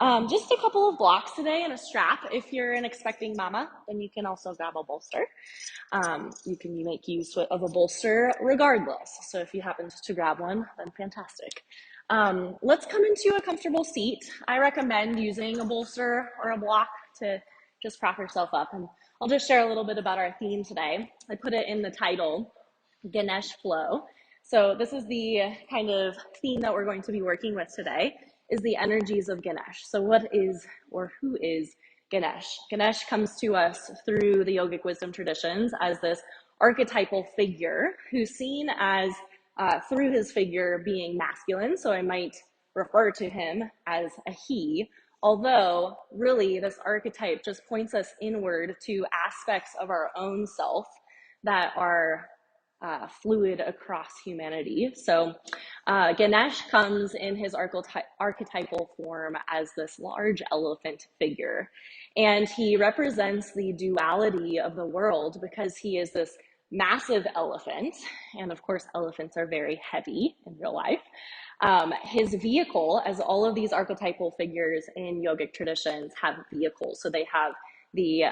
Just a couple of blocks today and a strap. If you're an expecting mama, then you can also grab a bolster. You can make use of a bolster regardless. So if you happen to grab one, then fantastic. Let's come into a comfortable seat. I recommend using a bolster or a block to just prop yourself up. And I'll just share a little bit about our theme today. I put it in the title, Ganesh Flow. So this is the kind of theme that we're going to be working with today, is the energies of Ganesh. So what is, or who is Ganesh? Ganesh comes to us through the yogic wisdom traditions as this archetypal figure who's seen as, through his figure, being masculine. So I might refer to him as a he, although really this archetype just points us inward to aspects of our own self that are fluid across humanity. So Ganesh comes in his archetypal form as this large elephant figure, and he represents the duality of the world because he is this massive elephant, and of course elephants are very heavy in real life. His vehicle, as all of these archetypal figures in yogic traditions have vehicles, so they have the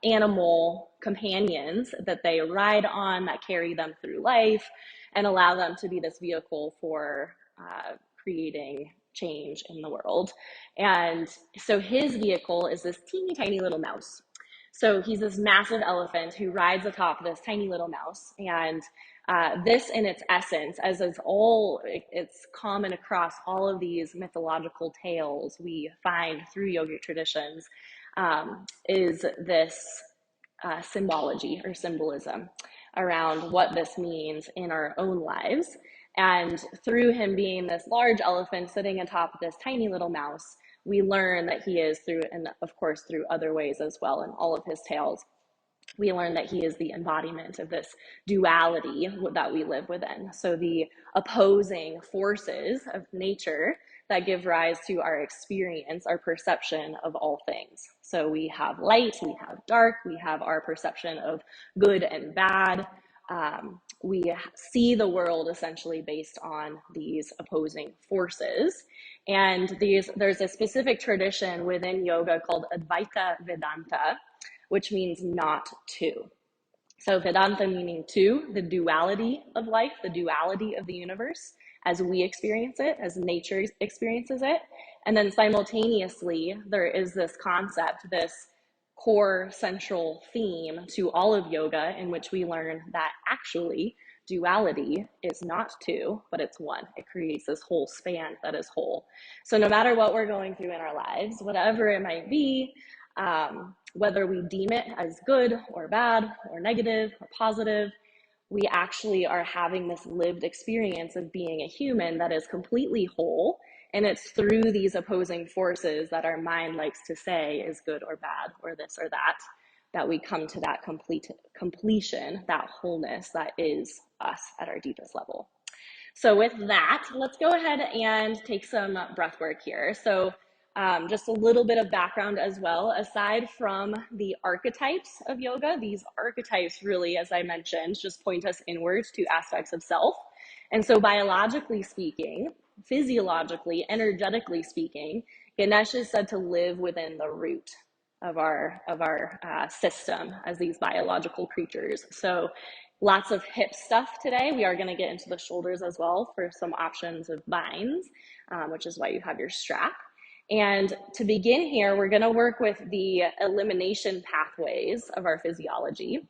animal companions that they ride on that carry them through life and allow them to be this vehicle for creating change in the world. And so his vehicle is this teeny tiny little mouse. So he's this massive elephant who rides atop this tiny little mouse. And this in its essence, as is all, it's common across all of these mythological tales we find through yogic traditions, is this symbology or symbolism around what this means in our own lives. And through him being this large elephant sitting atop this tiny little mouse, we learn that he is through, and of course through other ways as well in all of his tales, we learn that he is the embodiment of this duality that we live within. So the opposing forces of nature that give rise to our experience, our perception of all things. So we have light, we have dark, we have our perception of good and bad. We see the world essentially based on these opposing forces. And there's a specific tradition within yoga called Advaita Vedanta, which means not two. So Vedanta meaning two, the duality of life, the duality of the universe as we experience it, as nature experiences it. And then simultaneously, there is this concept, this core central theme to all of yoga, in which we learn that actually duality is not two, but it's one. It creates this whole span that is whole. So no matter what we're going through in our lives, whatever it might be, whether we deem it as good or bad or negative or positive, we actually are having this lived experience of being a human that is completely whole. And it's through these opposing forces that our mind likes to say is good or bad or this or that, that we come to that completion, that wholeness that is us at our deepest level. So with that, let's go ahead and take some breath work here. So just a little bit of background as well. Aside from the archetypes of yoga, these archetypes really, as I mentioned, just point us inwards to aspects of self. And so biologically speaking, physiologically, energetically speaking, Ganesh is said to live within the root of our system as these biological creatures. So lots of hip stuff today. We are going to get into the shoulders as well for some options of binds, which is why you have your strap. And to begin here, we're going to work with the elimination pathways of our physiology,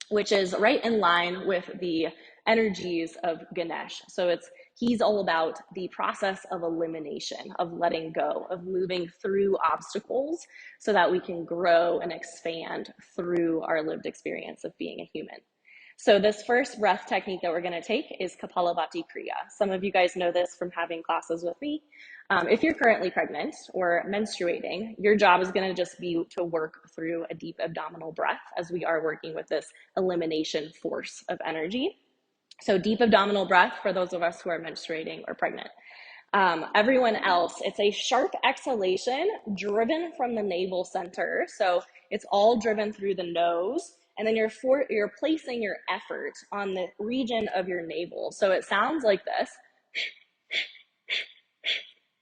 which is right in line with the energies of Ganesh. So he's all about the process of elimination, of letting go, of moving through obstacles so that we can grow and expand through our lived experience of being a human. So this first breath technique that we're going to take is Kapalabhati Kriya. Some of you guys know this from having classes with me. If you're currently pregnant or menstruating, your job is going to just be to work through a deep abdominal breath as we are working with this elimination force of energy. So deep abdominal breath for those of us who are menstruating or pregnant. Everyone else, it's a sharp exhalation driven from the navel center. So it's all driven through the nose. And then you're placing your effort on the region of your navel. So it sounds like this.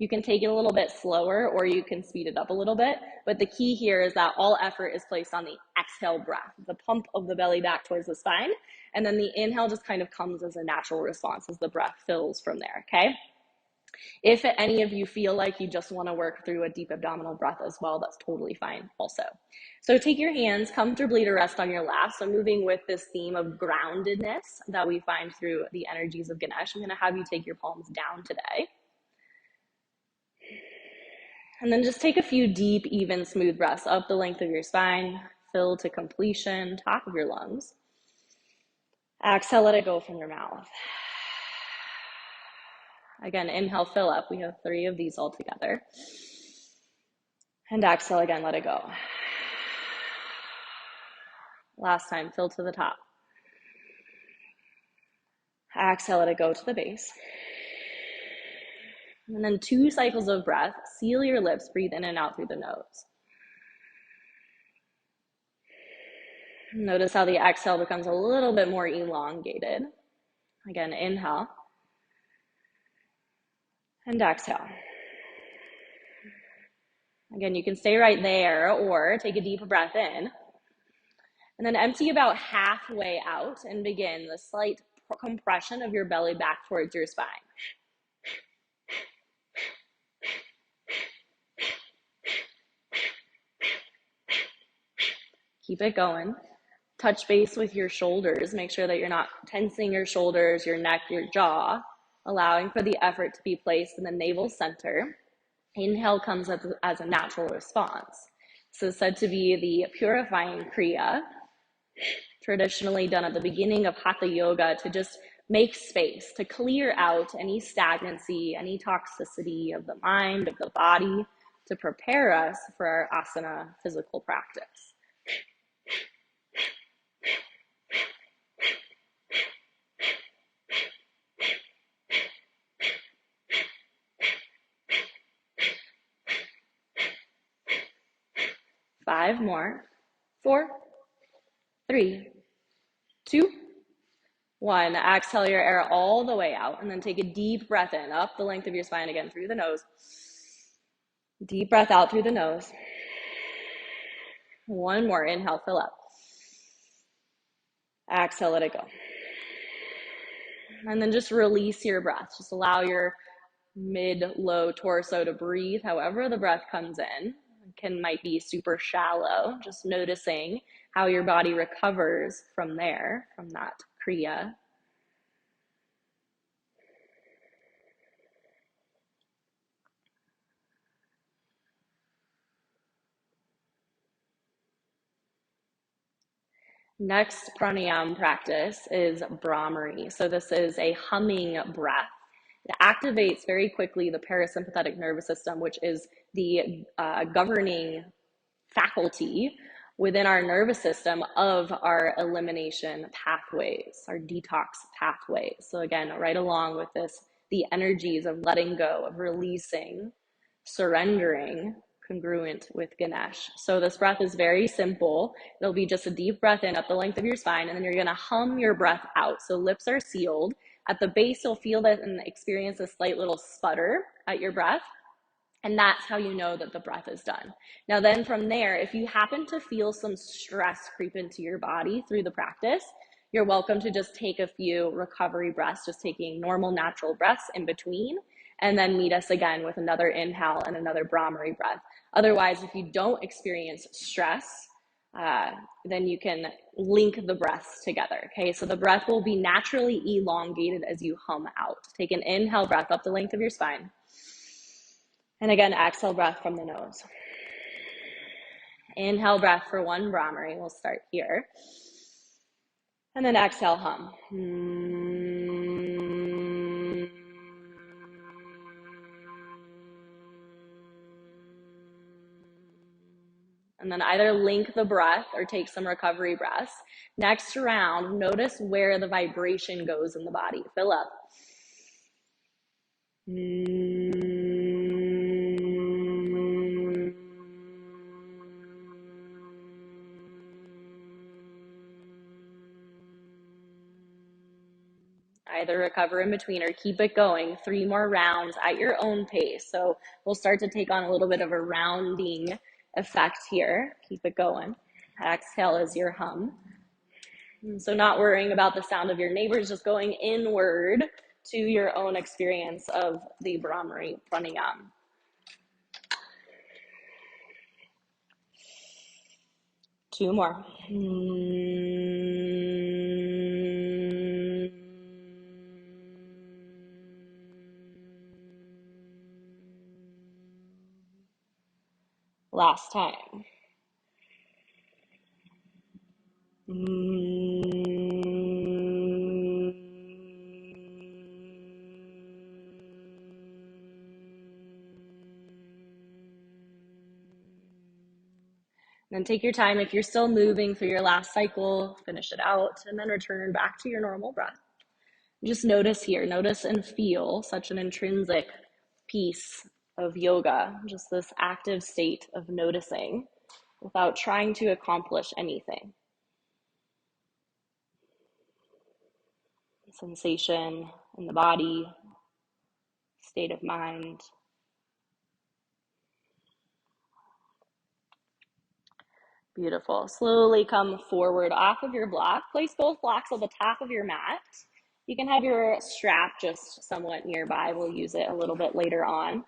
You can take it a little bit slower or you can speed it up a little bit. But the key here is that all effort is placed on the exhale breath, the pump of the belly back towards the spine. And then the inhale just kind of comes as a natural response as the breath fills from there, okay? If any of you feel like you just want to work through a deep abdominal breath as well, that's totally fine also. So take your hands comfortably to rest on your lap. So moving with this theme of groundedness that we find through the energies of Ganesh, I'm going to have you take your palms down today. And then just take a few deep, even, smooth breaths up the length of your spine, fill to completion, top of your lungs. Exhale, let it go from your mouth. Again, inhale, fill up. We have 3 of these all together. And exhale again, let it go. Last time, fill to the top. Exhale, let it go to the base. And then 2 cycles of breath. Seal your lips, breathe in and out through the nose. Notice how the exhale becomes a little bit more elongated. Again, inhale. And exhale. Again, you can stay right there or take a deep breath in. And then empty about halfway out and begin the slight compression of your belly back towards your spine. Keep it going. Touch base with your shoulders. Make sure that you're not tensing your shoulders, your neck, your jaw, allowing for the effort to be placed in the navel center. Inhale comes as a natural response. So said to be the purifying kriya, traditionally done at the beginning of hatha yoga to just make space, to clear out any stagnancy, any toxicity of the mind, of the body, to prepare us for our asana physical practice. Five more. 4, 3, 2, 1. Exhale your air all the way out and then take a deep breath in, up the length of your spine again through the nose. Deep breath out through the nose. One more. Inhale, fill up. Exhale, let it go. And then just release your breath. Just allow your mid-low torso to breathe however the breath comes in. Might be super shallow, just noticing how your body recovers from there, from that kriya. Next pranayama practice is Brahmari. So this is a humming breath. It activates very quickly the parasympathetic nervous system, which is the governing faculty within our nervous system of our elimination pathways, our detox pathways. So again, right along with this, the energies of letting go, of releasing, surrendering, congruent with Ganesh. So this breath is very simple. It'll be just a deep breath in up the length of your spine, and then you're gonna hum your breath out. So lips are sealed. At the base, you'll feel that and experience a slight little sputter at your breath. And that's how you know that the breath is done. Now then from there, if you happen to feel some stress creep into your body through the practice, you're welcome to just take a few recovery breaths, just taking normal, natural breaths in between, and then meet us again with another inhale and another Brahmari breath. Otherwise, if you don't experience stress, then you can link the breaths together, okay? So the breath will be naturally elongated as you hum out. Take an inhale breath up the length of your spine. And again, exhale breath from the nose. Inhale breath for 1 Brahmari. We'll start here. And then exhale, hum. And then either link the breath or take some recovery breaths. Next round, notice where the vibration goes in the body. Fill up. either recover in between or keep it going. 3 more rounds at your own pace. So we'll start to take on a little bit of a rounding effect here. Keep it going. Exhale as your hum. And so not worrying about the sound of your neighbors, just going inward to your own experience of the Brahmari pranayam. Two more. Last time. Then take your time. If you're still moving through your last cycle, finish it out, and then return back to your normal breath. Just notice here, notice and feel such an intrinsic piece of yoga, just this active state of noticing without trying to accomplish anything. Sensation in the body, state of mind. Beautiful. Slowly come forward off of your block. Place both blocks on the top of your mat. You can have your strap just somewhat nearby. We'll use it a little bit later on.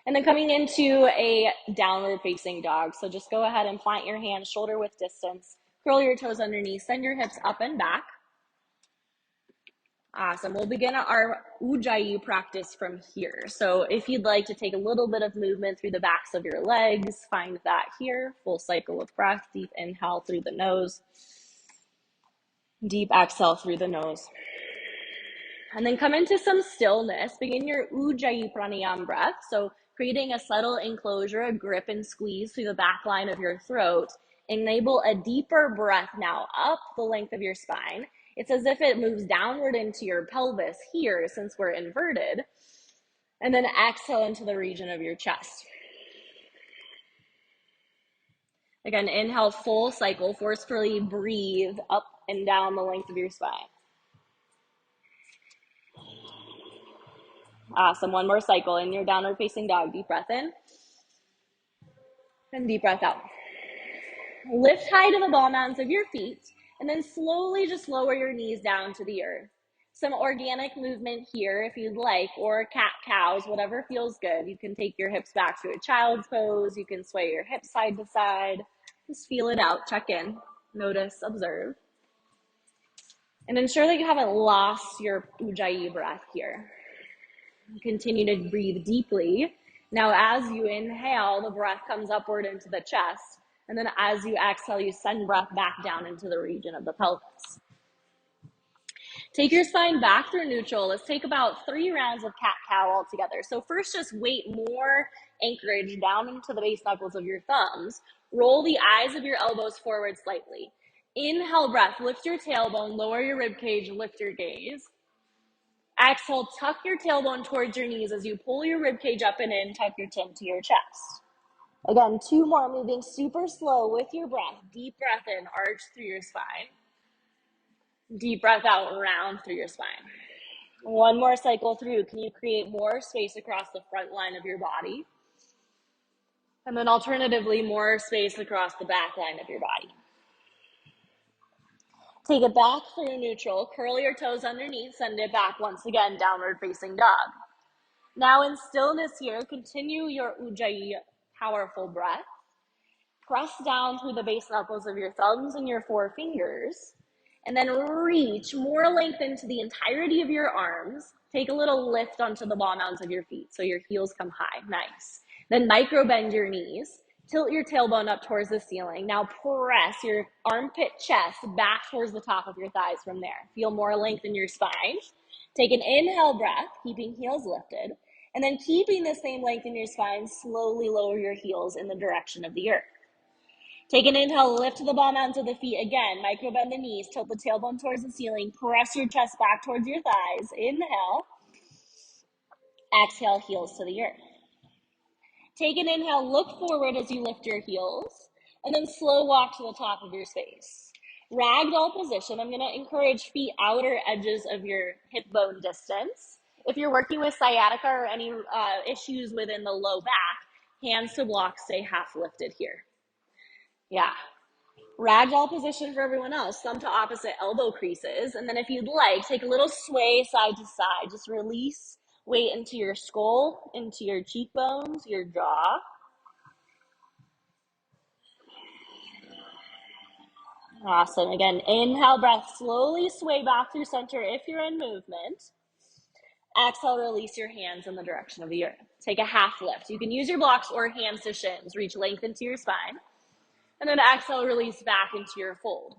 And then coming into a downward facing dog. So just go ahead and plant your hands shoulder width distance. Curl your toes underneath. Send your hips up and back. Awesome. We'll begin our Ujjayi practice from here. So if you'd like to take a little bit of movement through the backs of your legs, find that here. Full cycle of breath. Deep inhale through the nose. Deep exhale through the nose. And then come into some stillness. Begin your Ujjayi pranayam breath. So creating a subtle enclosure, a grip and squeeze through the back line of your throat. Enable a deeper breath now up the length of your spine. It's as if it moves downward into your pelvis here since we're inverted. And then exhale into the region of your chest. Again, inhale, full cycle. Forcefully breathe up and down the length of your spine. Awesome. One more cycle in your downward facing dog. Deep breath in and deep breath out. Lift high to the ball mounds of your feet and then slowly just lower your knees down to the earth. Some organic movement here if you'd like, or cat-cows, whatever feels good. You can take your hips back to a child's pose. You can sway your hips side to side. Just feel it out. Check in. Notice. Observe. And ensure that you haven't lost your Ujjayi breath here. Continue to breathe deeply. Now, as you inhale, the breath comes upward into the chest. And then as you exhale, you send breath back down into the region of the pelvis. Take your spine back through neutral. Let's take about 3 rounds of cat-cow all together. So first, just weight more anchorage down into the base knuckles of your thumbs. Roll the eyes of your elbows forward slightly. Inhale breath, lift your tailbone, lower your rib cage, lift your gaze. Exhale, tuck your tailbone towards your knees as you pull your rib cage up and in, tuck your chin to your chest. Again, 2 more, moving super slow with your breath. Deep breath in, arch through your spine. Deep breath out, round through your spine. 1 more cycle through. Can you create more space across the front line of your body? And then alternatively, more space across the back line of your body. Take it back through neutral. Curl your toes underneath. Send it back once again, downward facing dog. Now in stillness here, continue your Ujjayi powerful breath. Press down through the base knuckles of your thumbs and your 4 fingers. And then reach more length into the entirety of your arms. Take a little lift onto the ball mounds of your feet so your heels come high. Nice. Then micro bend your knees. Tilt your tailbone up towards the ceiling. Now press your armpit chest back towards the top of your thighs from there. Feel more length in your spine. Take an inhale breath, keeping heels lifted. And then keeping the same length in your spine, slowly lower your heels in the direction of the earth. Take an inhale, lift the ball mounds of the feet again. Micro bend the knees, tilt the tailbone towards the ceiling. Press your chest back towards your thighs. Inhale. Exhale, heels to the earth. Take an inhale, look forward as you lift your heels, and then slow walk to the top of your space. Ragdoll position, I'm gonna encourage feet outer edges of your hip bone distance. If you're working with sciatica or any issues within the low back, hands to block, stay half lifted here. Yeah. Ragdoll position for everyone else, thumb to opposite elbow creases. And then if you'd like, take a little sway side to side. Just release weight into your skull, into your cheekbones, your jaw. Awesome. Again, inhale, breath, slowly sway back through center if you're in movement. Exhale, release your hands in the direction of the earth. Take a half lift. You can use your blocks or hands to shins. Reach length into your spine. And then exhale, release back into your fold.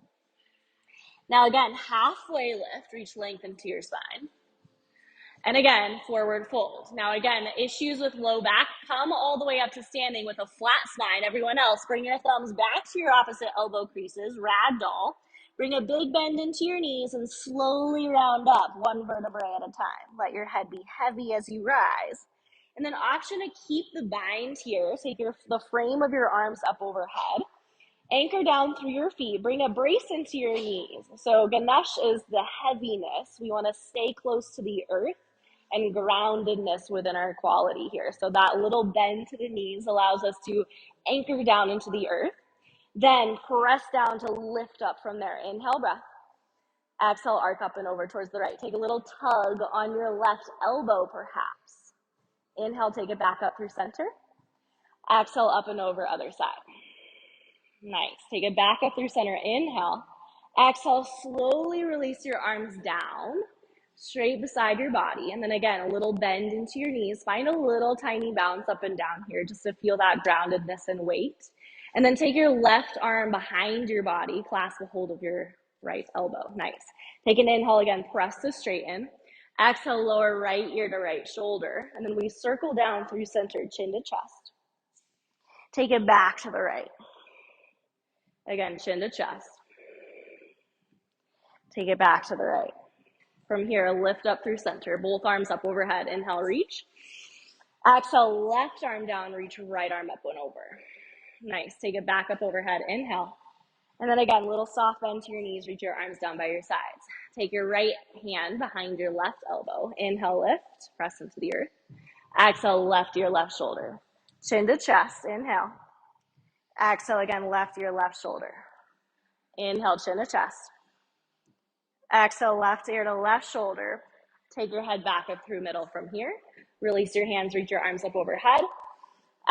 Now again, halfway lift, reach length into your spine. And again, forward fold. Now again, issues with low back, come all the way up to standing with a flat spine. Everyone else, bring your thumbs back to your opposite elbow creases, ragdoll. Bring a big bend into your knees and slowly round up one vertebrae at a time. Let your head be heavy as you rise. And then option to keep the bind here. Take the frame of your arms up overhead. Anchor down through your feet. Bring a brace into your knees. So Ganesh is the heaviness. We want to stay close to the earth and groundedness within our quality here. So that little bend to the knees allows us to anchor down into the earth. Then press down to lift up from there. Inhale, breath. Exhale, arc up and over towards the right. Take a little tug on your left elbow, perhaps. Inhale, take it back up through center. Exhale, up and over, other side. Nice. Take it back up through center. Inhale. Exhale, slowly release your arms down, straight beside your body. And then again, a little bend into your knees. Find a little tiny bounce up and down here just to feel that groundedness and weight. And then take your left arm behind your body, clasp a hold of your right elbow. Nice. Take an inhale again, press to straighten. Exhale, lower right ear to right shoulder. And then we circle down through center, chin to chest. Take it back to the right. Again, chin to chest. Take it back to the right. From here, lift up through center. Both arms up overhead. Inhale, reach. Exhale, left arm down, reach right arm up and over. Nice. Take it back up overhead. Inhale. And then again, little soft bend to your knees. Reach your arms down by your sides. Take your right hand behind your left elbow. Inhale, lift. Press into the earth. Exhale, left ear, left shoulder. Chin to chest. Inhale. Exhale again, left ear, left shoulder. Inhale, chin to chest. Exhale, left ear to left shoulder. Take your head back up through middle from here. Release your hands, reach your arms up overhead.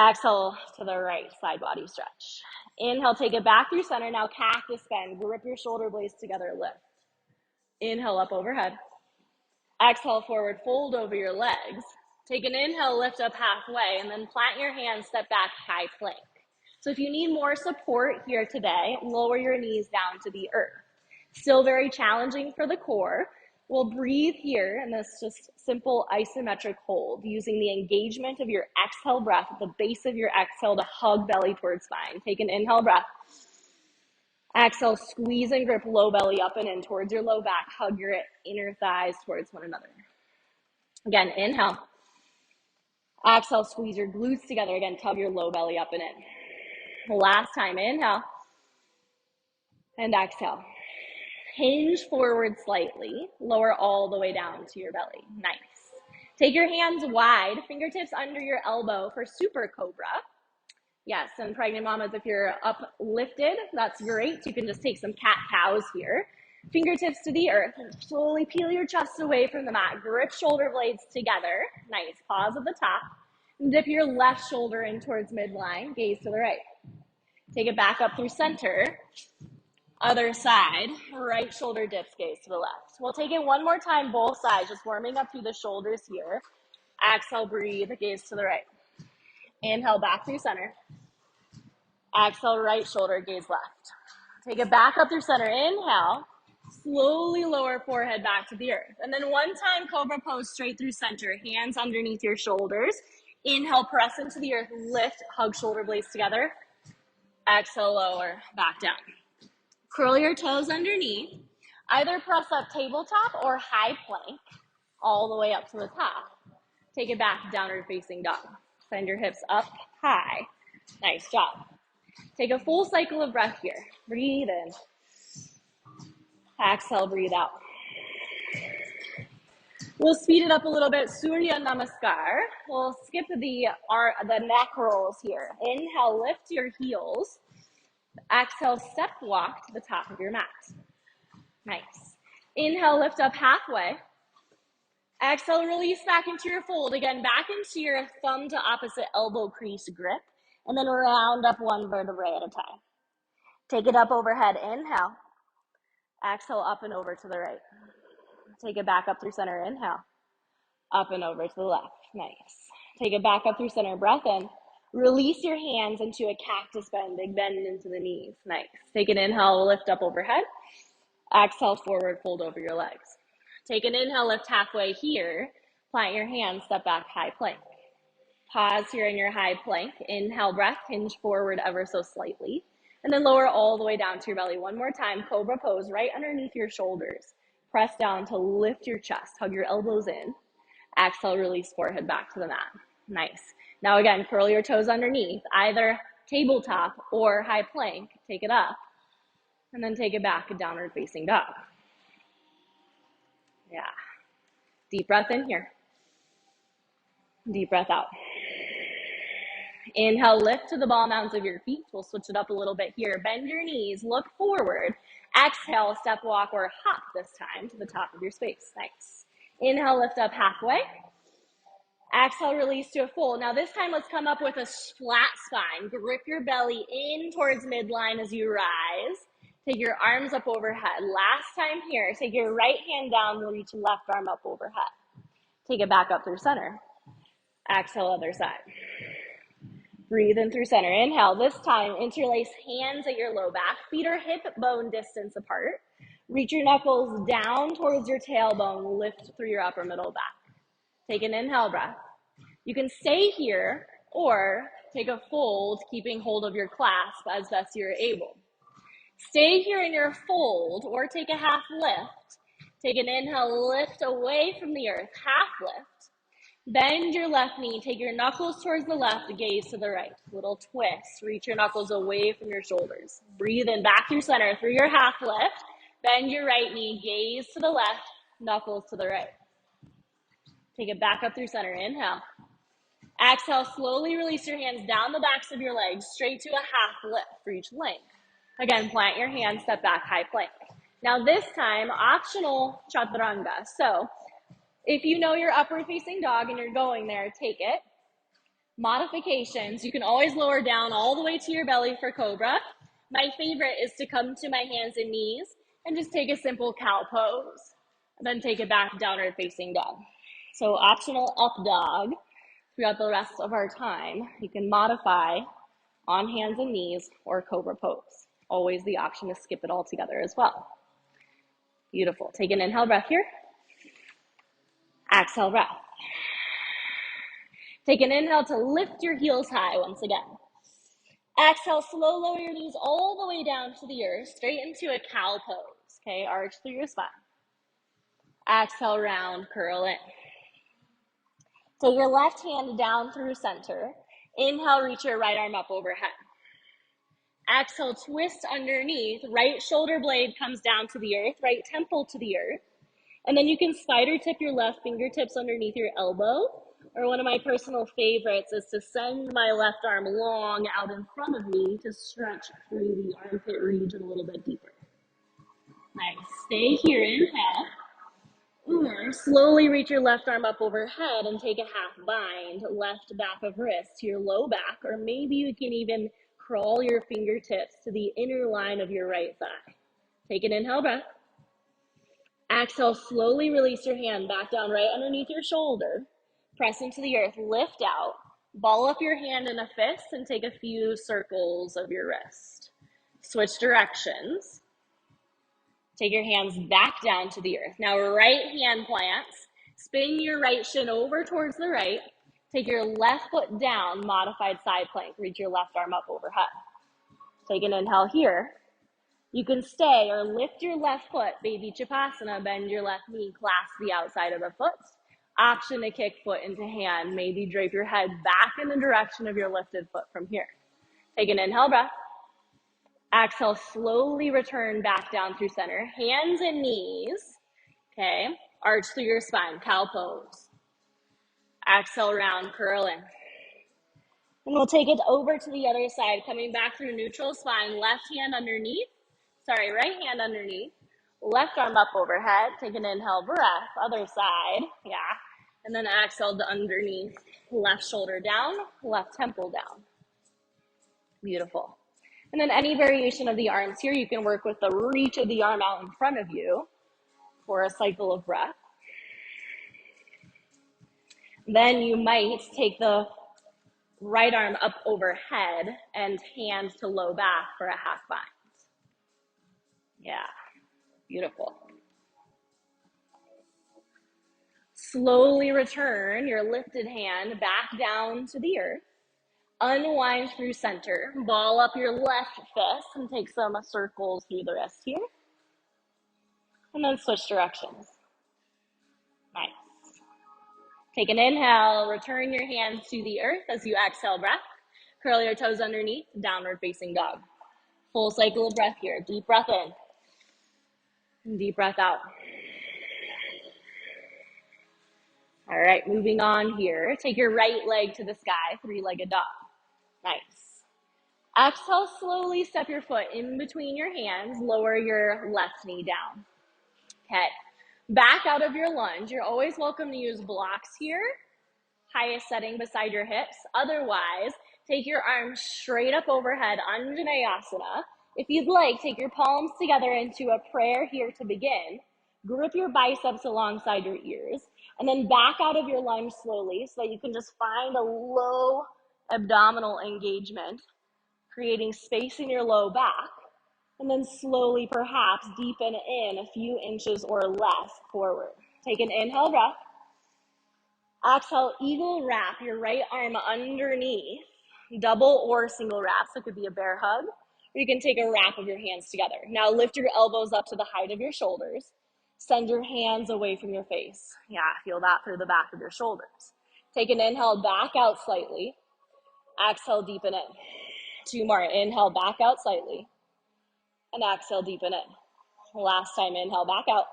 Exhale to the right, side body stretch. Inhale, take it back through center. Now cactus bend, grip your shoulder blades together, lift. Inhale, up overhead. Exhale, forward fold over your legs. Take an inhale, lift up halfway, and then plant your hands, step back, high plank. So if you need more support here today, lower your knees down to the earth. Still very challenging for the core. We'll breathe here in this just simple isometric hold, using the engagement of your exhale breath at the base of your exhale to hug belly towards spine. Take an inhale breath. Exhale, squeeze and grip low belly up and in towards your low back. Hug your inner thighs towards one another. Again, inhale. Exhale, squeeze your glutes together. Again, tug your low belly up and in. Last time, inhale. And exhale. Hinge forward slightly. Lower all the way down to your belly. Nice. Take your hands wide, fingertips under your elbow for super cobra. Yes, and pregnant mamas, if you're uplifted, that's great. You can just take some cat-cows here. Fingertips to the earth, and slowly peel your chest away from the mat. Grip shoulder blades together. Nice, pause at the top. And dip your left shoulder in towards midline, gaze to the right. Take it back up through center. Other side, right shoulder dips, gaze to the left. We'll take it one more time, both sides, just warming up through the shoulders here. Exhale, breathe, gaze to the right. Inhale, back through center. Exhale, right shoulder, gaze left. Take it back up through center. Inhale, slowly lower forehead back to the earth. And then one time, cobra pose straight through center, hands underneath your shoulders. Inhale, press into the earth, lift, hug shoulder blades together. Exhale, lower, back down. Curl your toes underneath. Either press up tabletop or high plank all the way up to the top. Take it back, downward facing dog. Send your hips up high. Nice job. Take a full cycle of breath here. Breathe in. Exhale, breathe out. We'll speed it up a little bit. Surya Namaskar. We'll skip the neck rolls here. Inhale, lift your heels. Exhale, step walk to the top of your mat. Nice. Inhale, lift up halfway. Exhale, release back into your fold. Again, back into your thumb to opposite elbow crease grip. And then round up one vertebrae at a time. Take it up overhead. Inhale. Exhale, up and over to the right. Take it back up through center. Inhale. Up and over to the left. Nice. Take it back up through center. Breath in. Release your hands into a cactus bend. Big bend into the knees. Nice. Take an inhale, lift up overhead. Exhale, forward, fold over your legs. Take an inhale, lift halfway here. Plant your hands, step back, high plank. Pause here in your high plank. Inhale, breath, hinge forward ever so slightly. And then lower all the way down to your belly. One more time, cobra pose right underneath your shoulders. Press down to lift your chest. Hug your elbows in. Exhale, release forehead back to the mat. Nice. Now again, curl your toes underneath, either tabletop or high plank. Take it up. And then take it back, a downward facing dog. Yeah. Deep breath in here. Deep breath out. Inhale, lift to the ball mounds of your feet. We'll switch it up a little bit here. Bend your knees, look forward. Exhale, step walk or hop this time to the top of your space. Nice. Inhale, lift up halfway. Exhale, release to a fold. Now this time, let's come up with a flat spine. Grip your belly in towards midline as you rise. Take your arms up overhead. Last time here, take your right hand down, we'll reach your left arm up overhead. Take it back up through center. Exhale, other side. Breathe in through center. Inhale. This time, interlace hands at your low back. Feet are hip bone distance apart. Reach your knuckles down towards your tailbone. Lift through your upper middle back. Take an inhale breath. You can stay here or take a fold, keeping hold of your clasp as best you're able. Stay here in your fold or take a half lift. Take an inhale, lift away from the earth, half lift. Bend your left knee, take your knuckles towards the left, gaze to the right. Little twist, reach your knuckles away from your shoulders. Breathe in back through center through your half lift. Bend your right knee, gaze to the left, knuckles to the right. Take it back up through center, inhale. Exhale, slowly release your hands down the backs of your legs, straight to a half lift for each length. Again, plant your hands, step back, high plank. Now this time, optional chaturanga. So if you know your upward facing dog and you're going there, take it. Modifications, you can always lower down all the way to your belly for cobra. My favorite is to come to my hands and knees and just take a simple cow pose. And then take it back, downward facing dog. So optional up dog throughout the rest of our time. You can modify on hands and knees or cobra pose. Always the option to skip it all together as well. Beautiful. Take an inhale breath here. Exhale breath. Take an inhale to lift your heels high once again. Exhale, slow lower your knees all the way down to the earth, straight into a cow pose. Okay, arch through your spine. Exhale, round, curl in. Take your left hand down through center. Inhale, reach your right arm up overhead. Exhale, twist underneath. Right shoulder blade comes down to the earth, right temple to the earth. And then you can spider tip your left fingertips underneath your elbow. Or one of my personal favorites is to send my left arm long out in front of me to stretch through the armpit region a little bit deeper. Nice. Stay here, inhale. Or slowly reach your left arm up overhead and take a half bind, left back of wrist to your low back, or maybe you can even crawl your fingertips to the inner line of your right thigh. Take an inhale breath. Exhale, slowly release your hand back down right underneath your shoulder. Press into the earth, lift out, ball up your hand in a fist and take a few circles of your wrist. Switch directions. Take your hands back down to the earth. Now right hand plants. Spin your right shin over towards the right. Take your left foot down, modified side plank. Reach your left arm up overhead. Take an inhale here. You can stay or lift your left foot, baby chapasana, bend your left knee, clasp the outside of the foot. Option to kick foot into hand. Maybe drape your head back in the direction of your lifted foot from here. Take an inhale breath. Exhale, slowly return back down through center. Hands and knees, okay? Arch through your spine, cow pose. Exhale, round, curl in. And we'll take it over to the other side, coming back through neutral spine, left hand underneath, right hand underneath, left arm up overhead, take an inhale, breath, other side, yeah. And then exhale to underneath, left shoulder down, left temple down. Beautiful. And then any variation of the arms here, you can work with the reach of the arm out in front of you for a cycle of breath. Then you might take the right arm up overhead and hands to low back for a half bind. Yeah, beautiful. Slowly return your lifted hand back down to the earth. Unwind through center. Ball up your left fist and take some circles through the wrist here. And then switch directions. Nice. Take an inhale, return your hands to the earth as you exhale breath. Curl your toes underneath, downward facing dog. Full cycle of breath here. Deep breath in. And deep breath out. All right, moving on here. Take your right leg to the sky, three-legged dog. Nice. Exhale, slowly step your foot in between your hands. Lower your left knee down. Okay. Back out of your lunge. You're always welcome to use blocks here. Highest setting beside your hips. Otherwise, take your arms straight up overhead, Anjaneyasana. If you'd like, take your palms together into a prayer here to begin. Grip your biceps alongside your ears. And then back out of your lunge slowly so that you can just find a low abdominal engagement, creating space in your low back. And then slowly, perhaps, deepen in a few inches or less forward. Take an inhale, breath. Exhale, eagle wrap your right arm underneath, double or single wrap, so it could be a bear hug, or you can take a wrap of your hands together. Now lift your elbows up to the height of your shoulders. Send your hands away from your face. Yeah, feel that through the back of your shoulders. Take an inhale, back out slightly. Exhale, deepen in. Two more. Inhale, back out slightly. And exhale, deepen in. Last time, inhale, back out.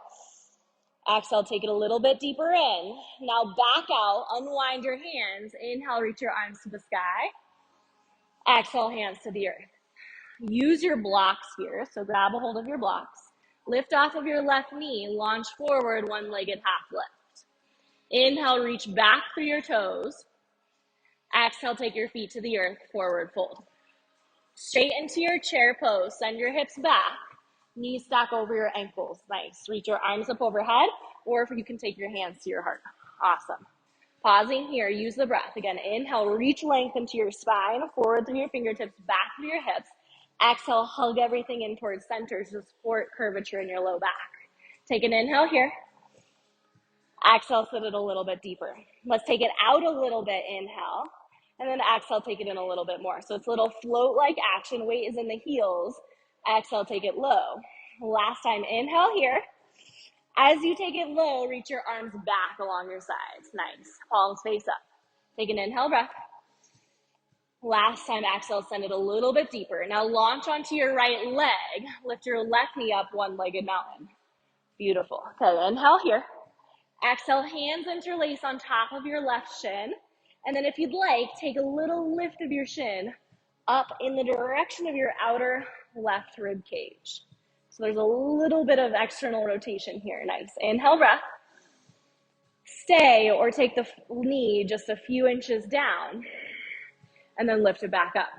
Exhale, take it a little bit deeper in. Now back out, unwind your hands. Inhale, reach your arms to the sky. Exhale, hands to the earth. Use your blocks here. So grab a hold of your blocks. Lift off of your left knee, launch forward, one-legged half lift. Inhale, reach back through your toes. Exhale, take your feet to the earth, forward fold. Straight into your chair pose, send your hips back. Knees stack over your ankles. Nice. Reach your arms up overhead, or if you can take your hands to your heart. Awesome. Pausing here, use the breath. Again, inhale, reach length into your spine, forward through your fingertips, back through your hips. Exhale, hug everything in towards center to support curvature in your low back. Take an inhale here. Exhale, sit it a little bit deeper. Let's take it out a little bit, inhale. And then exhale, take it in a little bit more. So it's a little float-like action. Weight is in the heels. Exhale, take it low. Last time, inhale here. As you take it low, reach your arms back along your sides. Nice. Palms face up. Take an inhale breath. Last time, exhale, send it a little bit deeper. Now launch onto your right leg. Lift your left knee up, one-legged mountain. Beautiful. Okay, inhale here. Exhale, hands interlace on top of your left shin. And then if you'd like, take a little lift of your shin up in the direction of your outer left rib cage. So there's a little bit of external rotation here. Nice. Inhale, breath. Stay or take the knee just a few inches down and then lift it back up.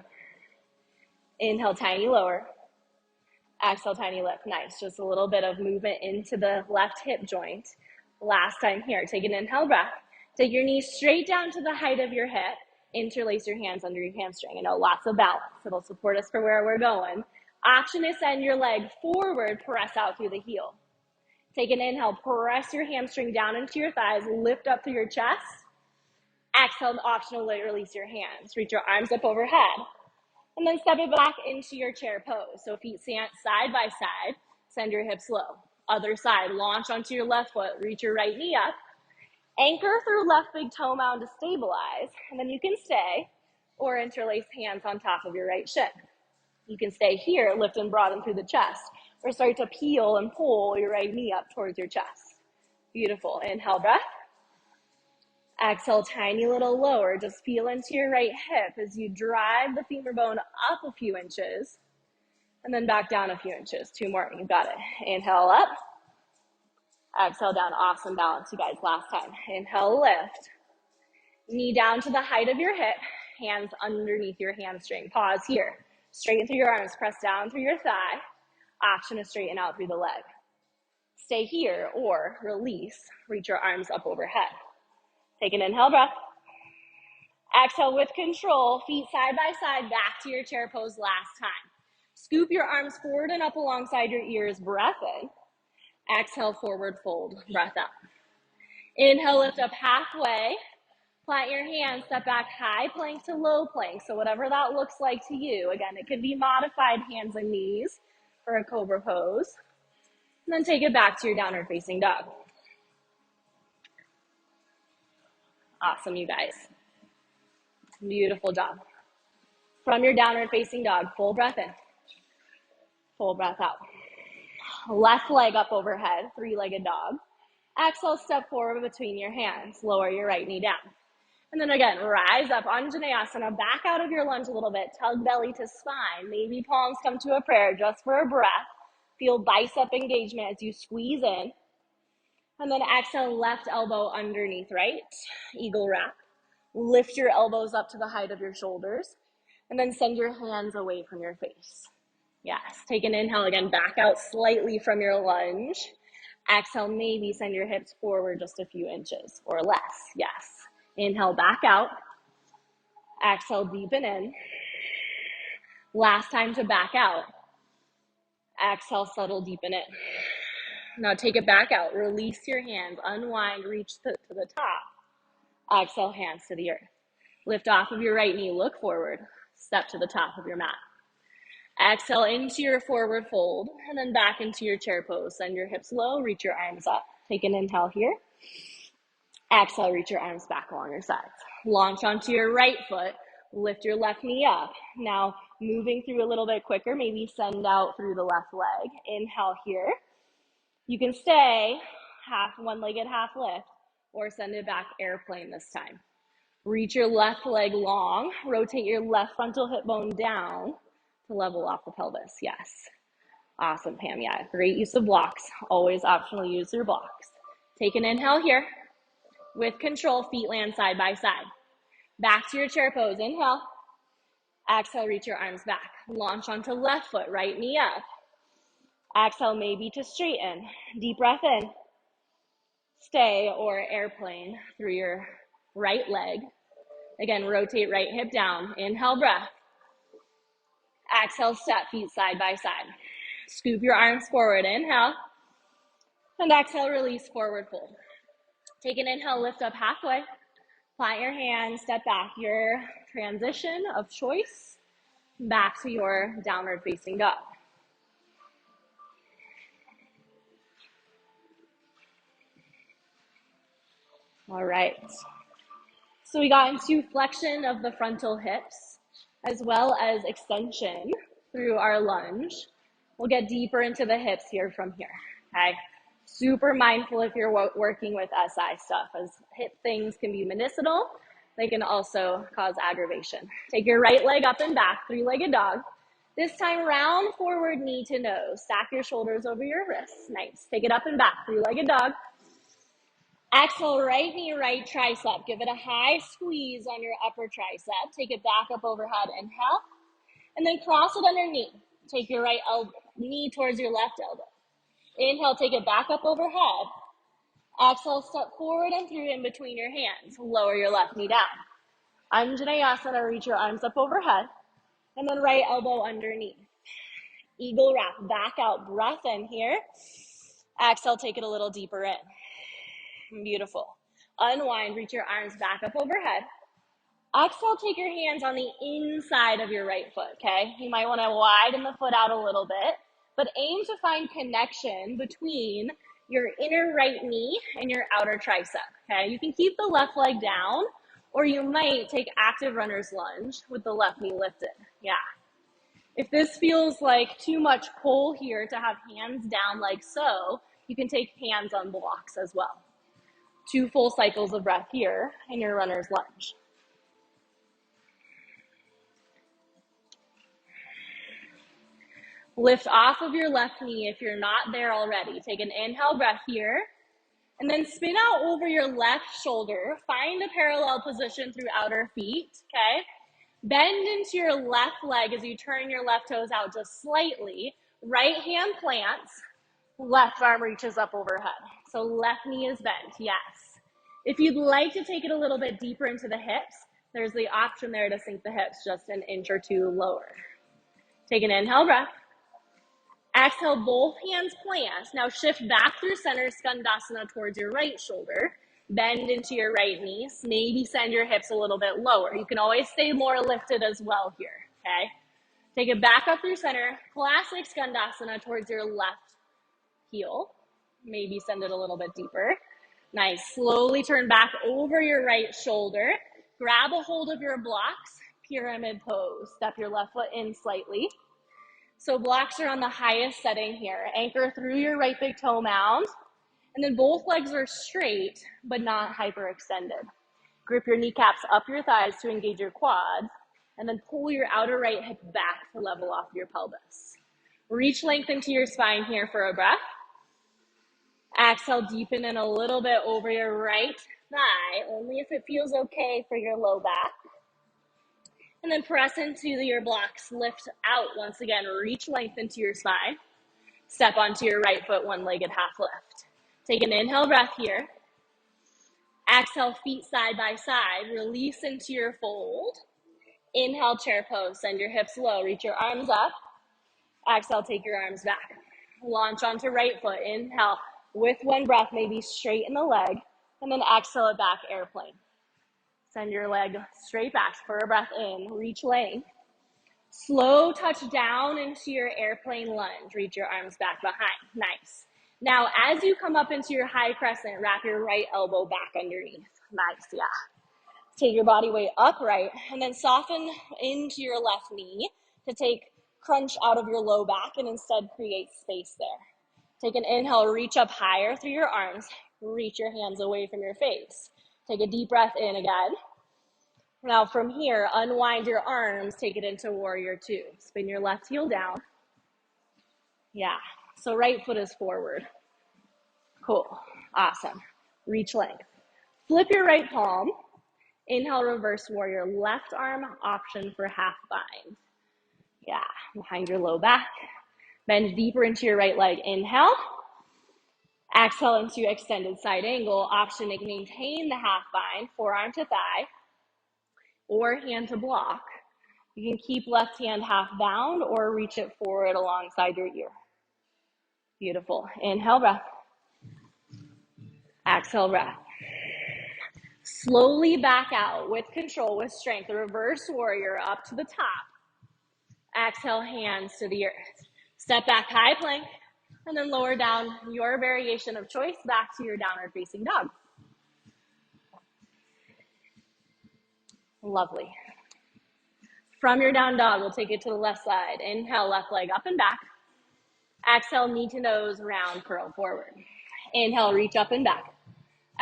Inhale, tiny lower. Exhale, tiny lift. Nice. Just a little bit of movement into the left hip joint. Last time here. Take an inhale, breath. Take your knees straight down to the height of your hip. Interlace your hands under your hamstring. I know, lots of balance. It'll support us for where we're going. Option is send your leg forward, press out through the heel. Take an inhale, press your hamstring down into your thighs, lift up through your chest. Exhale, optional, release your hands. Reach your arms up overhead. And then step it back into your chair pose. So feet stand side by side, send your hips low. Other side, launch onto your left foot, reach your right knee up. Anchor through left big toe mound to stabilize, and then you can stay or interlace hands on top of your right shin. You can stay here, lift and broaden through the chest, or start to peel and pull your right knee up towards your chest. Beautiful. Inhale, breath. Exhale, tiny little lower. Just feel into your right hip as you drive the femur bone up a few inches, and then back down a few inches. 2 more. You got it. Inhale, up. Exhale, down. Awesome balance, you guys. Last time. Inhale, lift. Knee down to the height of your hip. Hands underneath your hamstring. Pause here. Straighten through your arms. Press down through your thigh. Option to straighten out through the leg. Stay here or release. Reach your arms up overhead. Take an inhale breath. Exhale with control. Feet side by side. Back to your chair pose last time. Scoop your arms forward and up alongside your ears. Breath in. Exhale, forward fold. Breath out. Inhale, lift up halfway. Plant your hands, step back, high plank to low plank. So whatever that looks like to you. Again, it could be modified hands and knees for a cobra pose. And then take it back to your downward facing dog. Awesome, you guys. Beautiful job. From your downward facing dog, full breath in. Full breath out. Left leg up overhead, 3-legged dog. Exhale, step forward between your hands. Lower your right knee down. And then again, rise up, Anjaneyasana, back out of your lunge a little bit, tug belly to spine, maybe palms come to a prayer just for a breath. Feel bicep engagement as you squeeze in. And then exhale, left elbow underneath right, eagle wrap. Lift your elbows up to the height of your shoulders, and then send your hands away from your face. Yes, take an inhale again, back out slightly from your lunge. Exhale, maybe send your hips forward just a few inches or less, yes. Inhale, back out. Exhale, deepen in. Last time to back out. Exhale, subtle, deepen in. Now take it back out. Release your hands. Unwind, reach to the top. Exhale, hands to the earth. Lift off of your right knee, look forward. Step to the top of your mat. Exhale into your forward fold, and then back into your chair pose. Send your hips low, reach your arms up. Take an inhale here. Exhale, reach your arms back along your sides. Launch onto your right foot. Lift your left knee up. Now, moving through a little bit quicker, maybe send out through the left leg. Inhale here. You can stay half one-legged, half lift, or send it back airplane this time. Reach your left leg long. Rotate your left frontal hip bone down to level off the pelvis. Yes. Awesome, Pam. Yeah, great use of blocks. Always optional use your blocks. Take an inhale here. With control, feet land side by side. Back to your chair pose. Inhale. Exhale, reach your arms back. Launch onto left foot, right knee up. Exhale, maybe to straighten. Deep breath in. Stay or airplane through your right leg. Again, rotate right hip down. Inhale, breath. Exhale, step, feet side by side. Scoop your arms forward. Inhale. And exhale, release, forward fold. Take an inhale, lift up halfway. Plant your hands, step back. Your transition of choice back to your downward facing dog. All right. So we got into flexion of the frontal hips as well as extension through our lunge. We'll get deeper into the hips here from here, okay? Super mindful if you're working with SI stuff, as hip things can be medicinal. They can also cause aggravation. Take your right leg up and back, 3-legged dog. This time, round forward, knee to nose. Stack your shoulders over your wrists. Nice. Take it up and back, 3-legged dog. Exhale, right knee, right tricep. Give it a high squeeze on your upper tricep. Take it back up overhead. Inhale. And then cross it underneath. Take your right knee towards your left elbow. Inhale, take it back up overhead. Exhale, step forward and through in between your hands. Lower your left knee down. Anjaneyasana, reach your arms up overhead. And then right elbow underneath. Eagle wrap, back out, breath in here. Exhale, take it a little deeper in. Beautiful. Unwind, reach your arms back up overhead. Exhale, take your hands on the inside of your right foot, okay? You might want to widen the foot out a little bit, but aim to find connection between your inner right knee and your outer tricep, okay? You can keep the left leg down, or you might take active runner's lunge with the left knee lifted. Yeah. If this feels like too much pull here to have hands down like so, you can take hands on blocks as well. 2 full cycles of breath here in your runner's lunge. Lift off of your left knee if you're not there already. Take an inhale breath here, and then spin out over your left shoulder. Find a parallel position through outer feet, okay? Bend into your left leg as you turn your left toes out just slightly. Right hand plants, left arm reaches up overhead. So left knee is bent, yes. If you'd like to take it a little bit deeper into the hips, there's the option there to sink the hips just an inch or two lower. Take an inhale breath. Exhale, both hands plant. Now shift back through center skandasana towards your right shoulder. Bend into your right knees. Maybe send your hips a little bit lower. You can always stay more lifted as well here, okay? Take it back up through center. Classic skandasana towards your left heel. Maybe send it a little bit deeper. Nice. Slowly turn back over your right shoulder. Grab a hold of your blocks. Pyramid pose. Step your left foot in slightly. So blocks are on the highest setting here. Anchor through your right big toe mound. And then both legs are straight, but not hyperextended. Grip your kneecaps up your thighs to engage your quads. And then pull your outer right hip back to level off your pelvis. Reach length into your spine here for a breath. Exhale, deepen in a little bit over your right thigh, only if it feels okay for your low back. And then press into your blocks, lift out once again, reach length into your spine. Step onto your right foot, one-legged half lift. Take an inhale breath here. Exhale, feet side by side, release into your fold. Inhale, chair pose, send your hips low, reach your arms up. Exhale, take your arms back. Launch onto right foot, inhale. With one breath, maybe straighten the leg, and then exhale it back, airplane. Send your leg straight back for a breath in, reach length. Slow touch down into your airplane lunge, reach your arms back behind, nice. Now, as you come up into your high crescent, wrap your right elbow back underneath, nice, yeah. Take your body weight upright, and then soften into your left knee to take crunch out of your low back and instead create space there. Take an inhale, reach up higher through your arms, reach your hands away from your face. Take a deep breath in again. Now from here, unwind your arms, take it into warrior two. Spin your left heel down. Yeah, so right foot is forward. Cool, awesome. Reach length. Flip your right palm. Inhale, reverse warrior. Left arm option for half bind. Yeah, behind your low back. Bend deeper into your right leg. Inhale. Exhale into extended side angle. Option to maintain the half bind, forearm to thigh, or hand to block. You can keep left hand half bound or reach it forward alongside your ear. Beautiful. Inhale, breath. Exhale, breath. Slowly back out with control, with strength. The reverse warrior up to the top. Exhale, hands to the earth. Step back, high plank, and then lower down your variation of choice back to your downward facing dog. Lovely. From your down dog, we'll take it to the left side. Inhale, left leg up and back. Exhale, knee to nose, round curl forward. Inhale, reach up and back.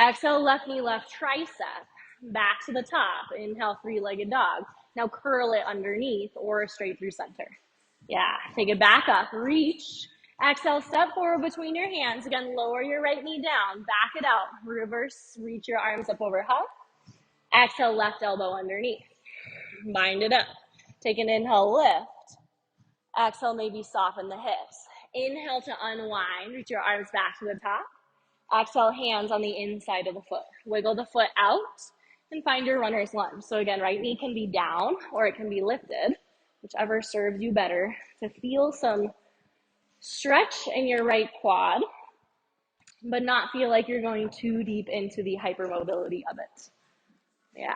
Exhale, left knee, left tricep, back to the top. Inhale, three-legged dog. Now curl it underneath or straight through center. Yeah, take it back up, reach. Exhale, step forward between your hands. Again, lower your right knee down, back it out. Reverse, reach your arms up overhead. Exhale, left elbow underneath. Bind it up. Take an inhale, lift. Exhale, maybe soften the hips. Inhale to unwind, reach your arms back to the top. Exhale, hands on the inside of the foot. Wiggle the foot out and find your runner's lunge. So again, right knee can be down or it can be lifted, whichever serves you better, to feel some stretch in your right quad, but not feel like you're going too deep into the hypermobility of it. Yeah.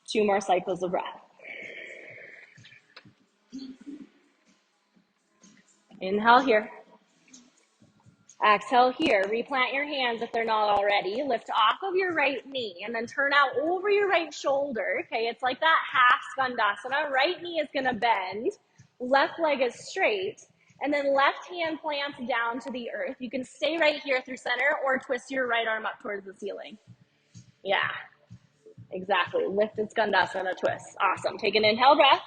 2 more cycles of breath. Inhale here. Exhale here, replant your hands if they're not already. Lift off of your right knee and then turn out over your right shoulder. Okay, it's like that half skandasana. Right knee is gonna bend, left leg is straight, and then left hand plants down to the earth. You can stay right here through center or twist your right arm up towards the ceiling. Yeah, exactly. Lifted skandasana twist. Awesome. Take an inhale breath.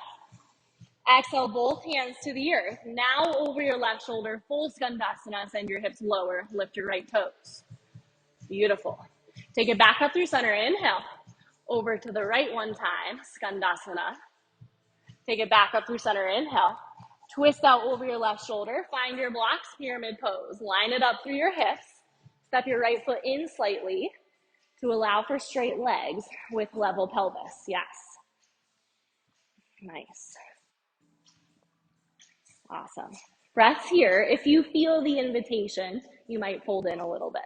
Exhale, both hands to the earth. Now over your left shoulder, full skandasana. Send your hips lower. Lift your right toes. Beautiful. Take it back up through center. Inhale. Over to the right one time. Skandasana. Take it back up through center. Inhale. Twist out over your left shoulder. Find your blocks. Pyramid pose. Line it up through your hips. Step your right foot in slightly to allow for straight legs with level pelvis. Yes. Nice. Awesome. Breaths here. If you feel the invitation, you might fold in a little bit.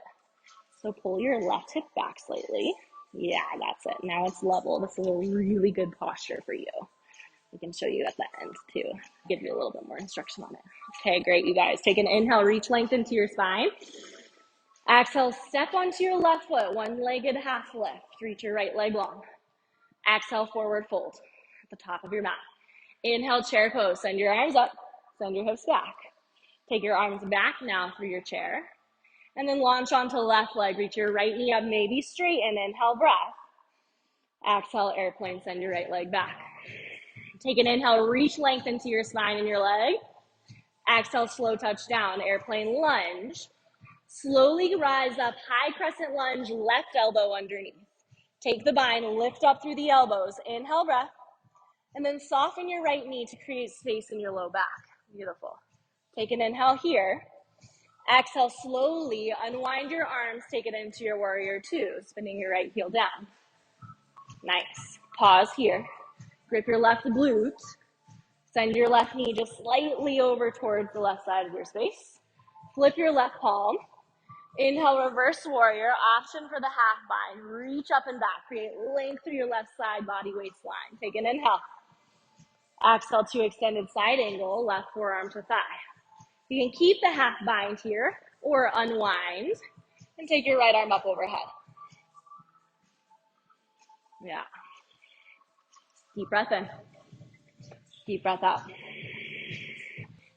So pull your left hip back slightly. Yeah, that's it. Now it's level. This is a really good posture for you. We can show you at the end too. Give you a little bit more instruction on it. Okay, great, you guys. Take an inhale, reach length into your spine. Exhale, step onto your left foot, one-legged half lift. Reach your right leg long. Exhale, forward fold at the top of your mat. Inhale, chair pose. Send your arms up. Send your hips back. Take your arms back now through your chair. And then launch onto left leg. Reach your right knee up, maybe straighten. Inhale, breath. Exhale, airplane. Send your right leg back. Take an inhale, reach length into your spine and your leg. Exhale, slow touch down, airplane lunge. Slowly rise up, high crescent lunge, left elbow underneath. Take the bind, lift up through the elbows. Inhale, breath. And then soften your right knee to create space in your low back. Beautiful. Take an inhale here. Exhale, slowly unwind your arms, take it into your warrior two, spinning your right heel down. Nice. Pause here. Grip your left glute. Send your left knee just slightly over towards the left side of your space. Flip your left palm. Inhale, reverse warrior. Option for the half bind. Reach up and back. Create length through your left side, body waistline. Take an inhale. Exhale to extended side angle, left forearm to thigh. You can keep the half bind here or unwind and take your right arm up overhead. Yeah. Deep breath in. Deep breath out.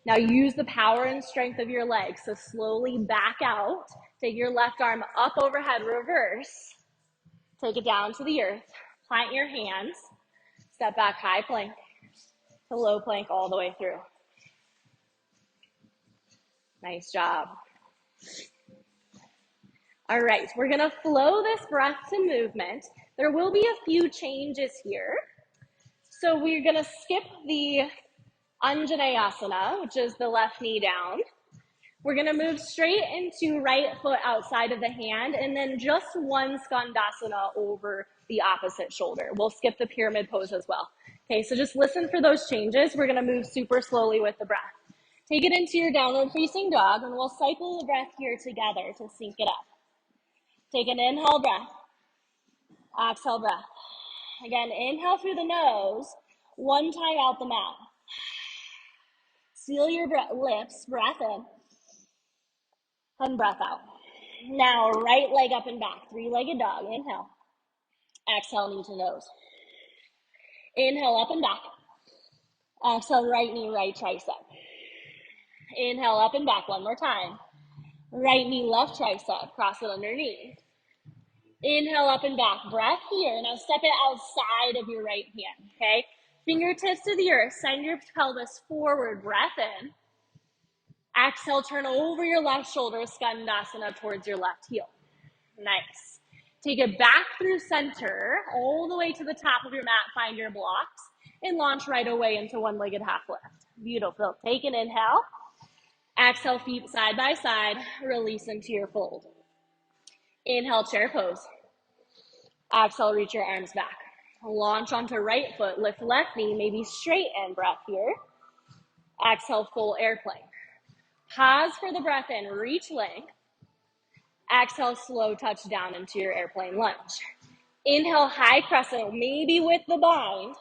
Now use the power and strength of your legs. So slowly back out. Take your left arm up overhead, reverse. Take it down to the earth. Plant your hands. Step back, high plank to low plank all the way through. Nice job. All right, we're gonna flow this breath to movement. There will be a few changes here. So we're gonna skip the Anjaneyasana, which is the left knee down. We're gonna move straight into right foot outside of the hand and then just one skandasana over the opposite shoulder. We'll skip the pyramid pose as well. Okay, so just listen for those changes. We're gonna move super slowly with the breath. Take it into your downward facing dog and we'll cycle the breath here together to sync it up. Take an inhale breath, exhale breath. Again, inhale through the nose, one time out the mouth. Seal your lips, breath in, and breath out. Now, right leg up and back, three-legged dog. Inhale, exhale, knee to nose. Inhale, up and back. Exhale, right knee, right tricep. Inhale, up and back, one more time. Right knee, left tricep, cross it underneath. Inhale, up and back, breath here. Now step it outside of your right hand, okay? Fingertips to the earth, send your pelvis forward, breath in. Exhale, turn over your left shoulder, skandasana towards your left heel. Nice. Take it back through center, all the way to the top of your mat, find your blocks, and launch right away into one-legged half lift. Beautiful. Take an inhale. Exhale, feet side by side, release into your fold. Inhale, chair pose. Exhale, reach your arms back. Launch onto right foot, lift left knee, maybe straighten, breath here. Exhale, full airplane. Pause for the breath in, reach length. Exhale, slow touch down into your airplane lunge. Inhale, high crescent, maybe with the bind.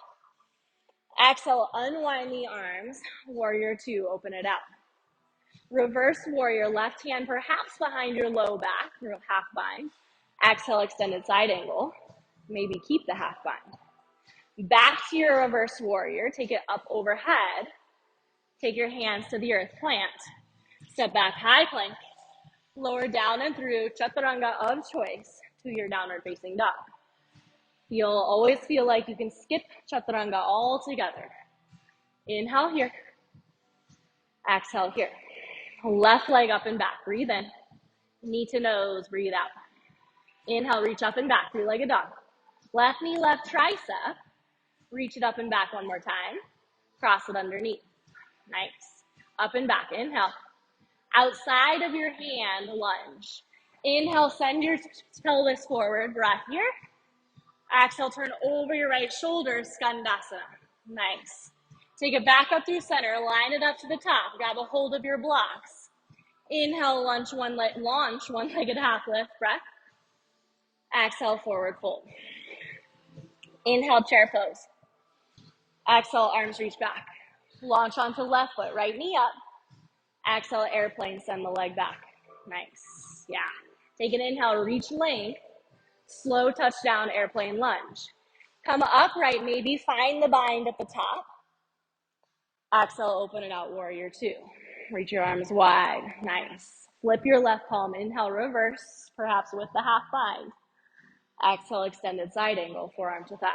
Exhale, unwind the arms. Warrior two, open it out. Reverse warrior, left hand perhaps behind your low back, your half bind. Exhale, extended side angle. Maybe keep the half bind. Back to your reverse warrior, take it up overhead. Take your hands to the earth, plant. Step back, high plank. Lower down and through, chaturanga of choice to your downward facing dog. You'll always feel like you can skip chaturanga altogether. Inhale here. Exhale here. Left leg up and back. Breathe in. Knee to nose. Breathe out. Inhale, reach up and back. Three-legged dog. Left knee, left tricep. Reach it up and back one more time. Cross it underneath. Nice. Up and back. Inhale. Outside of your hand, lunge. Inhale, send your pelvis forward. Breath here. Exhale, turn over your right shoulder. Skandasana. Nice. Take it back up through center. Line it up to the top. Grab a hold of your blocks. Inhale, launch one-legged half lift. Breath. Exhale, forward fold. Inhale, chair pose. Exhale, arms reach back. Launch onto left foot, right knee up. Exhale, airplane, send the leg back. Nice. Yeah. Take an inhale, reach length. Slow touchdown, airplane lunge. Come upright, maybe find the bind at the top. Exhale, open it out, warrior two. Reach your arms wide. Nice. Flip your left palm. Inhale, reverse, perhaps with the half bind. Exhale, extended side angle, forearm to thigh.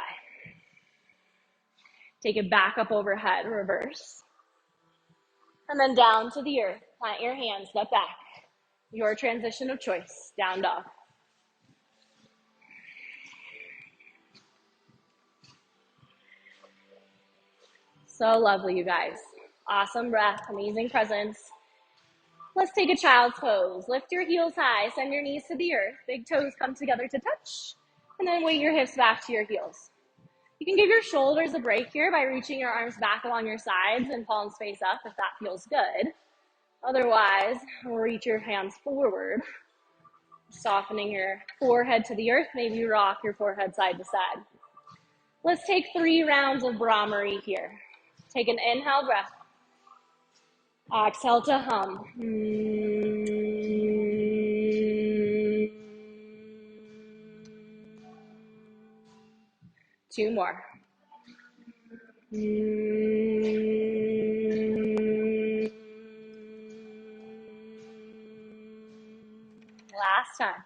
Take it back up overhead, reverse. And then down to the earth. Plant your hands, step back. Your transition of choice, down dog. So lovely, you guys. Awesome breath, amazing presence. Let's take a child's pose. Lift your heels high, send your knees to the earth. Big toes come together to touch. And then weight your hips back to your heels. You can give your shoulders a break here by reaching your arms back along your sides and palms face up if that feels good. Otherwise, reach your hands forward, softening your forehead to the earth. Maybe rock your forehead side to side. Let's take 3 rounds of Brahmari here. Take an inhale breath. Exhale to hum. 2 more. Last time.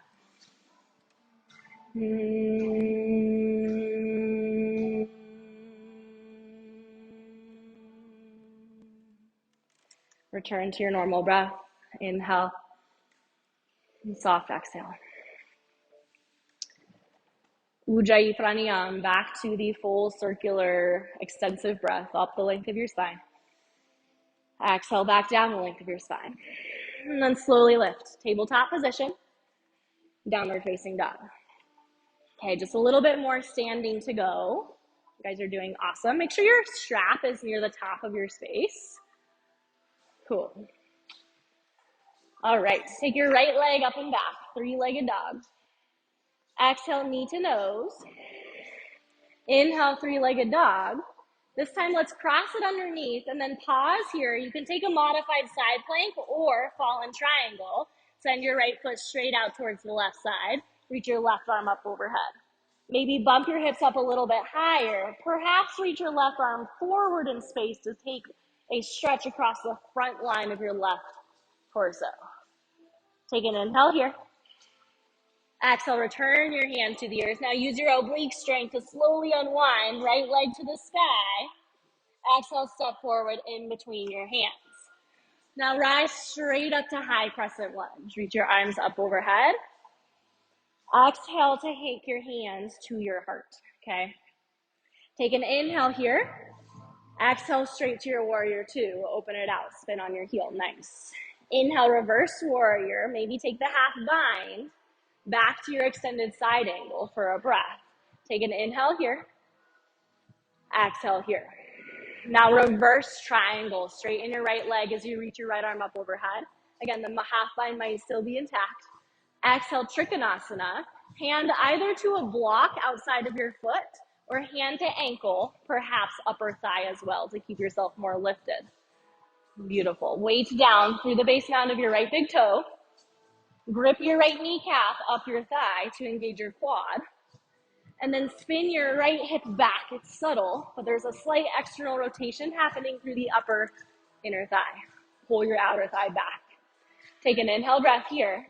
Return to your normal breath. Inhale. And soft exhale. Ujjayi pranayam, back to the full circular extensive breath up the length of your spine. Exhale back down the length of your spine. And then slowly lift. Tabletop position. Downward facing dog. Okay, just a little bit more standing to go. You guys are doing awesome. Make sure your strap is near the top of your space. Cool. All right, take your right leg up and back. 3-legged dog. Exhale, knee to nose. Inhale, 3-legged dog. This time, let's cross it underneath and then pause here. You can take a modified side plank or fallen triangle. Send your right foot straight out towards the left side. Reach your left arm up overhead. Maybe bump your hips up a little bit higher. Perhaps reach your left arm forward in space to take a stretch across the front line of your left torso. Take an inhale here. Exhale, return your hand to the earth. Now use your oblique strength to slowly unwind. Right leg to the sky. Exhale, step forward in between your hands. Now rise straight up to high crescent lunge. Reach your arms up overhead. Exhale to take your hands to your heart, okay? Take an inhale here. Exhale straight to your warrior two. Open it out, spin on your heel, nice. Inhale, reverse warrior. Maybe take the half bind back to your extended side angle for a breath. Take an inhale here. Exhale here. Now reverse triangle. Straighten your right leg as you reach your right arm up overhead. Again, the half bind might still be intact. Exhale, Trikonasana. Hand either to a block outside of your foot or hand to ankle, perhaps upper thigh as well to keep yourself more lifted. Beautiful. Weight down through the base mound of your right big toe. Grip your right kneecap up your thigh to engage your quad. And then spin your right hip back. It's subtle, but there's a slight external rotation happening through the upper inner thigh. Pull your outer thigh back. Take an inhale breath here.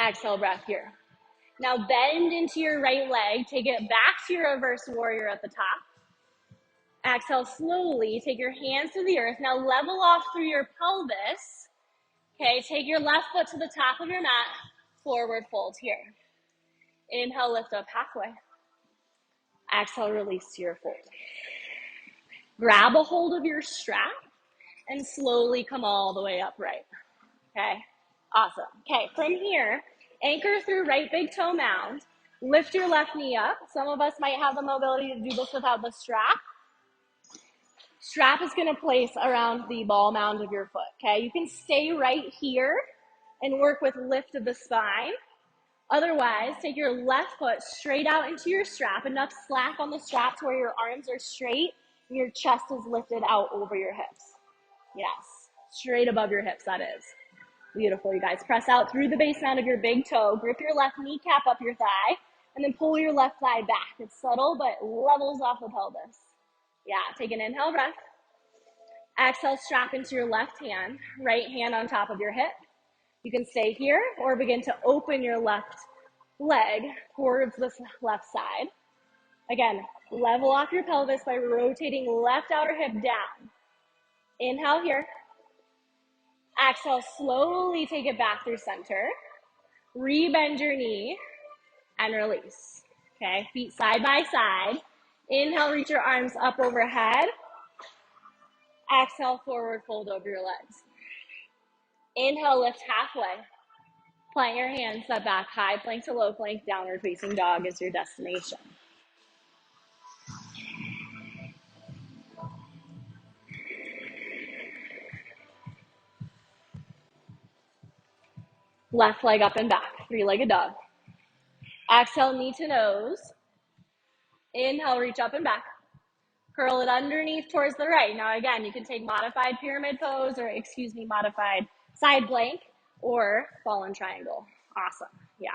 Exhale breath here. Now bend into your right leg. Take it back to your reverse warrior at the top. Exhale slowly. Take your hands to the earth. Now level off through your pelvis. Okay, take your left foot to the top of your mat. Forward fold here. Inhale, lift up halfway. Exhale, release to your fold. Grab a hold of your strap and slowly come all the way upright. Okay, awesome. Okay, from here, anchor through right big toe mound. Lift your left knee up. Some of us might have the mobility to do this without the strap. Strap is going to place around the ball mound of your foot. Okay, you can stay right here and work with lift of the spine. Otherwise, take your left foot straight out into your strap, enough slack on the strap to where your arms are straight and your chest is lifted out over your hips. Yes, straight above your hips, that is. Beautiful, you guys. Press out through the base mound of your big toe. Grip your left kneecap up your thigh, and then pull your left thigh back. It's subtle, but levels off the pelvis. Yeah, take an inhale breath. Exhale, strap into your left hand, right hand on top of your hip. You can stay here or begin to open your left leg towards the left side. Again, level off your pelvis by rotating left outer hip down. Inhale here. Exhale, slowly take it back through center. Rebend your knee and release. Okay, feet side by side. Inhale, reach your arms up overhead. Exhale, forward fold over your legs. Inhale, lift halfway. Plant your hands, set back, high plank to low plank, downward facing dog is your destination. Left leg up and back, three-legged dog. Exhale, knee to nose. Inhale, reach up and back. Curl it underneath towards the right. Now again, you can take modified pyramid pose or, modified side plank or fallen triangle. Awesome, yeah.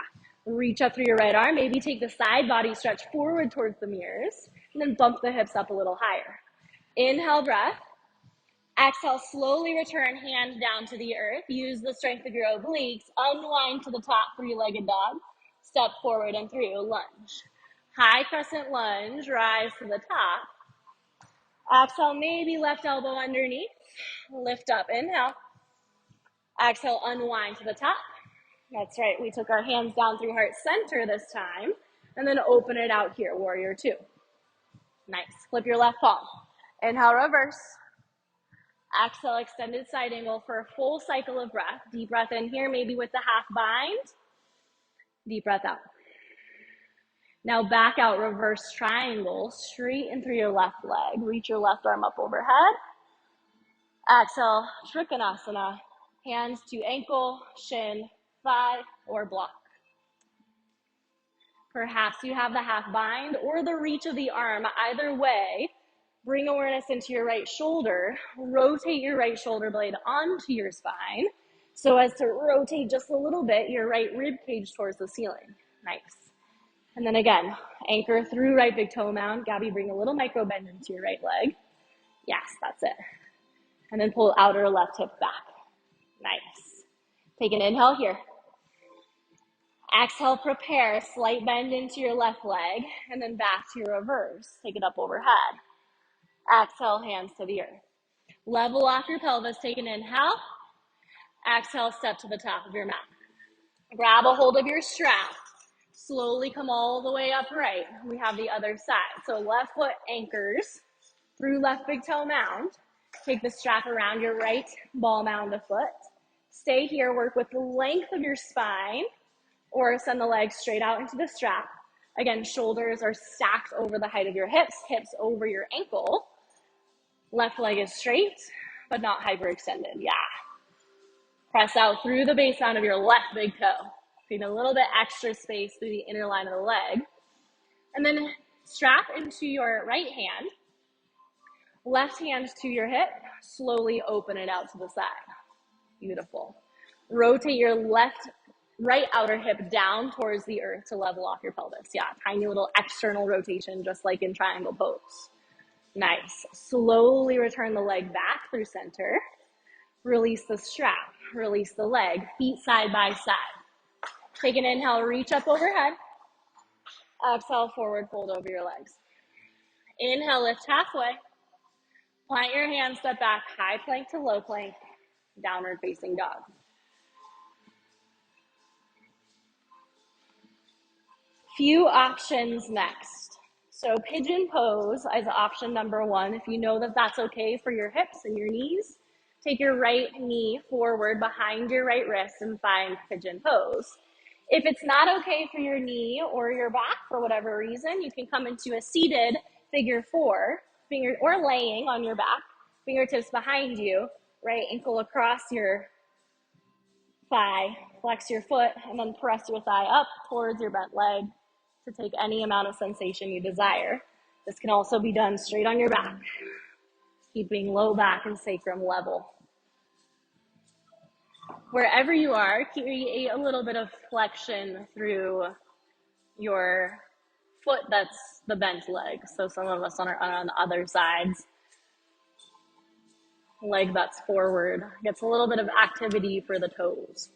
Reach up through your right arm. Maybe take the side body stretch forward towards the mirrors and then bump the hips up a little higher. Inhale, breath. Exhale, slowly return hands down to the earth. Use the strength of your obliques. Unwind to the top, three-legged dog. Step forward and through, lunge. High crescent lunge, rise to the top. Exhale, maybe left elbow underneath. Lift up, inhale. Exhale, unwind to the top. That's right, we took our hands down through heart center this time. And then open it out here, warrior two. Nice, flip your left palm. Inhale, reverse. Exhale, extended side angle for a full cycle of breath. Deep breath in here, maybe with the half bind. Deep breath out. Now back out, reverse triangle, straighten through your left leg. Reach your left arm up overhead. Exhale, Trikonasana. Hands to ankle, shin, thigh, or block. Perhaps you have the half bind or the reach of the arm. Either way, bring awareness into your right shoulder. Rotate your right shoulder blade onto your spine so as to rotate just a little bit your right rib cage towards the ceiling. Nice. And then again, anchor through right big toe mound. Gabby, bring a little micro bend into your right leg. Yes, that's it. And then pull outer left hip back. Nice. Take an inhale here. Exhale, prepare, slight bend into your left leg, and then back to your reverse. Take it up overhead. Exhale, hands to the earth. Level off your pelvis, take an inhale. Exhale, step to the top of your mat. Grab a hold of your strap. Slowly come all the way upright. We have the other side. So left foot anchors through left big toe mound. Take the strap around your right ball mound of foot. Stay here, work with the length of your spine, or send the legs straight out into the strap. Again, shoulders are stacked over the height of your hips, hips over your ankle. Left leg is straight, but not hyperextended. Yeah. Press out through the base mound of your left big toe. Create a little bit extra space through the inner line of the leg. And then strap into your right hand. Left hand to your hip, slowly open it out to the side. Beautiful. Rotate your right outer hip down towards the earth to level off your pelvis. Yeah, tiny little external rotation, just like in triangle pose. Nice. Slowly return the leg back through center. Release the strap, release the leg, feet side by side. Take an inhale, reach up overhead. Exhale, forward fold over your legs. Inhale, lift halfway. Plant your hands, step back, high plank to low plank, downward facing dog. Few options next. So pigeon pose is option number one. If you know that that's okay for your hips and your knees, take your right knee forward behind your right wrist and find pigeon pose. If it's not okay for your knee or your back for whatever reason, you can come into a seated figure four, or laying on your back, fingertips behind you, right ankle across your thigh, flex your foot, and then press your thigh up towards your bent leg to take any amount of sensation you desire. This can also be done straight on your back, keeping low back and sacrum level. Wherever you are, create a little bit of flexion through your foot that's the bent leg. So some of us on the other sides, leg that's forward, gets a little bit of activity for the toes.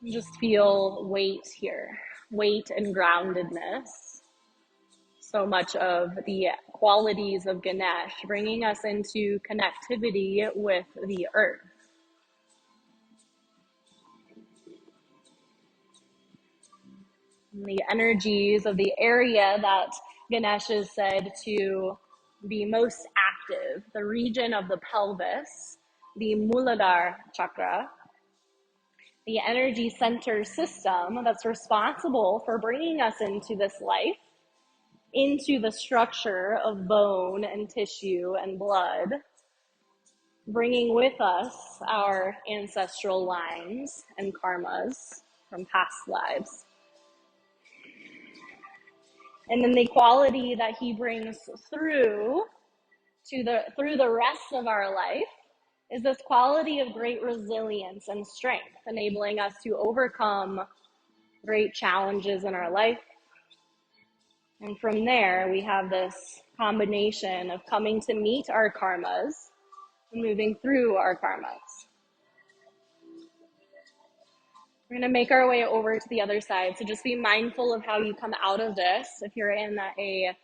Just feel weight here, weight and groundedness. So much of the qualities of Ganesh bringing us into connectivity with the earth. The energies of the area that Ganesh is said to be most active, the region of the pelvis, the Muladhara chakra, the energy center system that's responsible for bringing us into this life, into the structure of bone and tissue and blood, bringing with us our ancestral lines and karmas from past lives. And then the quality that he brings through the rest of our life is this quality of great resilience and strength, enabling us to overcome great challenges in our life. And from there, we have this combination of coming to meet our karmas and moving through our karmas. We're going to make our way over to the other side. So just be mindful of how you come out of this. If you're in a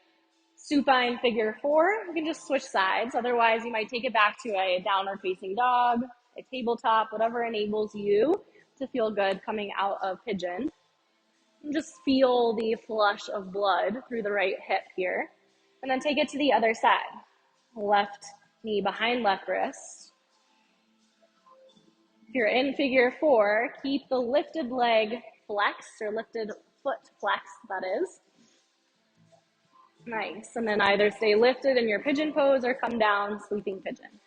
supine figure four, you can just switch sides. Otherwise, you might take it back to a downward facing dog, a tabletop, whatever enables you to feel good coming out of pigeon. And just feel the flush of blood through the right hip here. And then take it to the other side. Left knee behind left wrist. If you're in figure four, keep the lifted leg flexed, or lifted foot flexed, that is. Nice. And then either stay lifted in your pigeon pose or come down, sleeping pigeon.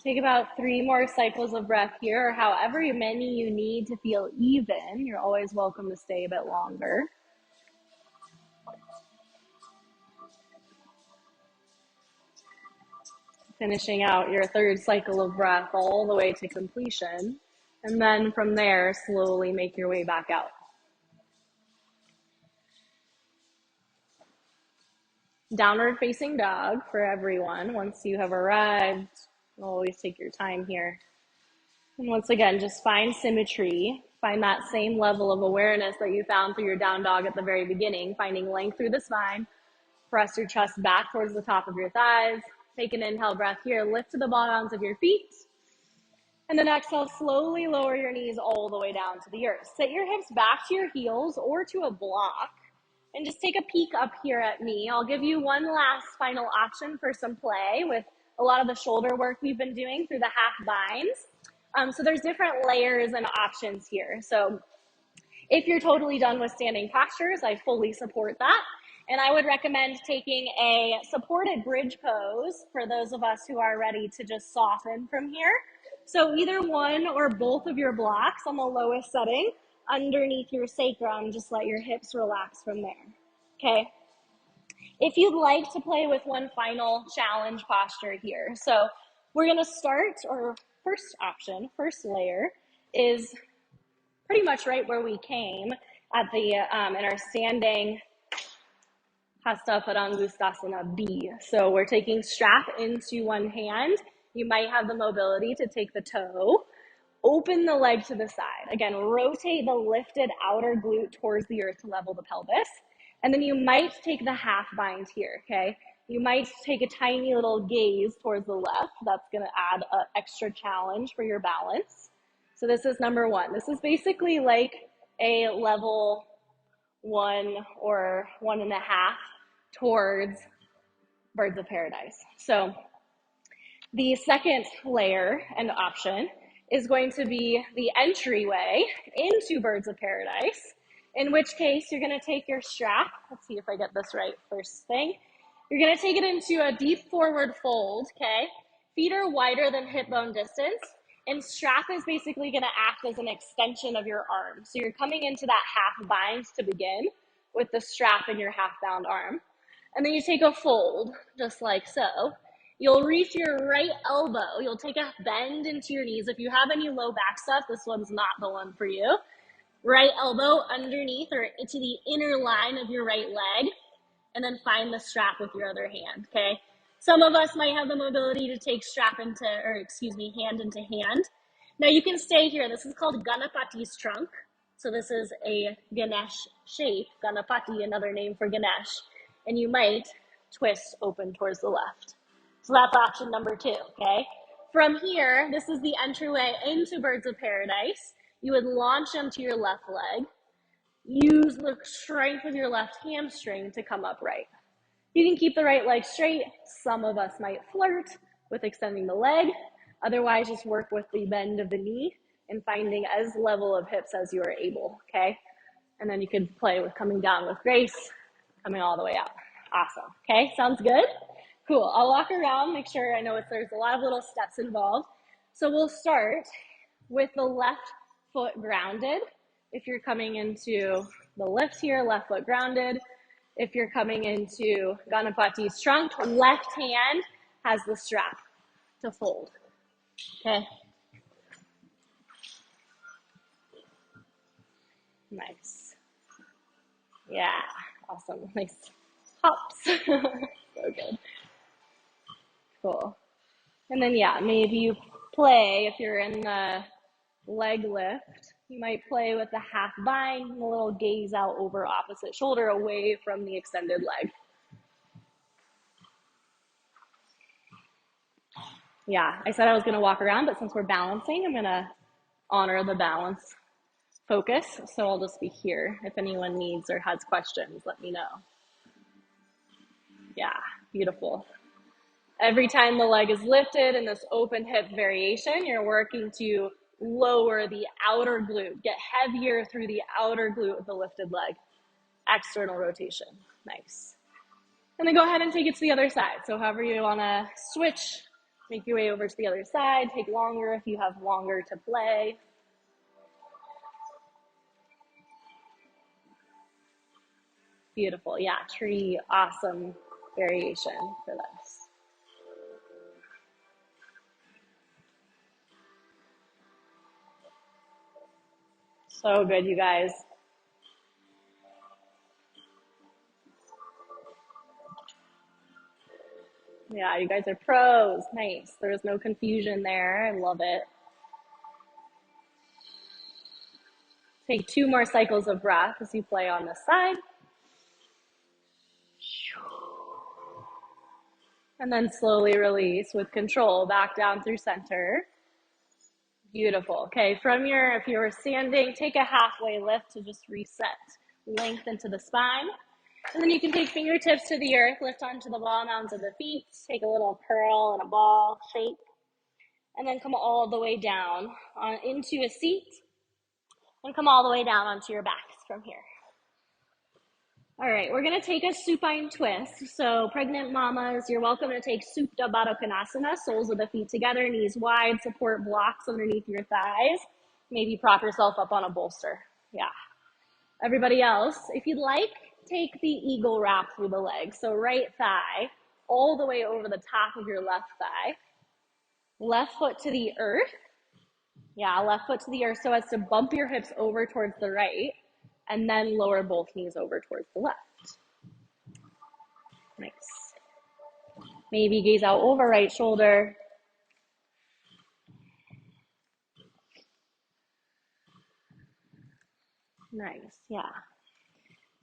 Take about 3 more cycles of breath here, or however many you need to feel even. You're always welcome to stay a bit longer. Finishing out your 3rd cycle of breath all the way to completion. And then from there, slowly make your way back out. Downward facing dog for everyone. Once you have arrived, always take your time here. And once again, just find symmetry. Find that same level of awareness that you found through your down dog at the very beginning, finding length through the spine. Press your chest back towards the top of your thighs. Take an inhale breath here. Lift to the bottoms of your feet. And then exhale, slowly lower your knees all the way down to the earth. Set your hips back to your heels or to a block. And just take a peek up here at me. I'll give you one last final option for some play with a lot of the shoulder work we've been doing through the half binds. So there's different layers and options here. So if you're totally done with standing postures, I fully support that. And I would recommend taking a supported bridge pose for those of us who are ready to just soften from here. So either one or both of your blocks on the lowest setting underneath your sacrum, just let your hips relax from there, okay? If you'd like to play with one final challenge posture here. So we're gonna start, or first option, first layer is pretty much right where we came at the, in our standing Hasta Padangustasana B. So we're taking strap into one hand. You might have the mobility to take the toe. Open the leg to the side. Again, rotate the lifted outer glute towards the earth to level the pelvis. And then you might take the half bind here, okay? You might take a tiny little gaze towards the left. That's gonna add an extra challenge for your balance. So this is number 1. This is basically like a level 1 or 1.5 towards birds of paradise. So the second layer and option is going to be the entryway into birds of paradise, in which case you're going to take your strap. Let's see if I get this right first thing. You're going to take it into a deep forward fold, okay? Feet are wider than hip bone distance, and strap is basically going to act as an extension of your arm. So you're coming into that half bind to begin with the strap in your half bound arm. And then you take a fold, just like so. You'll reach your right elbow. You'll take a bend into your knees. If you have any low back stuff, this one's not the one for you. Right elbow underneath or into the inner line of your right leg, and then find the strap with your other hand, okay? Some of us might have the mobility to take hand into hand. Now you can stay here. This is called Ganapati's trunk. So this is a Ganesh shape, Ganapati, another name for Ganesh. And you might twist open towards the left. So that's option number 2, okay? From here, this is the entryway into birds of paradise. You would launch onto your left leg. Use the strength of your left hamstring to come upright. You can keep the right leg straight. Some of us might flirt with extending the leg. Otherwise, just work with the bend of the knee and finding as level of hips as you are able, okay? And then you can play with coming down with grace, coming all the way out. Awesome, okay? Sounds good? Cool, I'll walk around, make sure I know there's a lot of little steps involved. So we'll start with the left foot grounded. If you're coming into the lift here, left foot grounded. If you're coming into Ganapati's trunk, left hand has the strap to fold, okay? Nice. Yeah, awesome, nice hops. So good. Cool. And then, yeah, maybe you play, if you're in the leg lift, you might play with the half bind and a little gaze out over opposite shoulder away from the extended leg. Yeah, I said I was going to walk around, but since we're balancing, I'm going to honor the balance focus. So I'll just be here. If anyone needs or has questions, let me know. Yeah, beautiful. Every time the leg is lifted in this open hip variation, you're working to lower the outer glute, get heavier through the outer glute with the lifted leg. External rotation, nice. And then go ahead and take it to the other side. So however you wanna switch Make your way over to the other side. Take longer if you have longer to play. Beautiful. Yeah, tree, awesome variation for this. So good, you guys. Yeah, you guys are pros. Nice. There was no confusion there. I love it. Take 2 more cycles of breath as you play on this side. And then slowly release with control back down through center. Beautiful. Okay, from your, if you were standing, take a halfway lift to just reset. Length into the spine. And then you can take fingertips to the earth, lift onto the ball mounds of the feet, take a little curl and a ball shape, and then come all the way down into a seat, and come all the way down onto your backs from here. All right, we're gonna take a supine twist. So pregnant mamas, you're welcome to take Supta Baddha Konasana, soles of the feet together, knees wide, support blocks underneath your thighs. Maybe prop yourself up on a bolster. Yeah. Everybody else, if you'd like, take the eagle wrap through the legs. So right thigh all the way over the top of your left thigh. Left foot to the earth. Yeah, left foot to the earth so as to bump your hips over towards the right, and then lower both knees over towards the left. Nice. Maybe gaze out over right shoulder. Nice, yeah.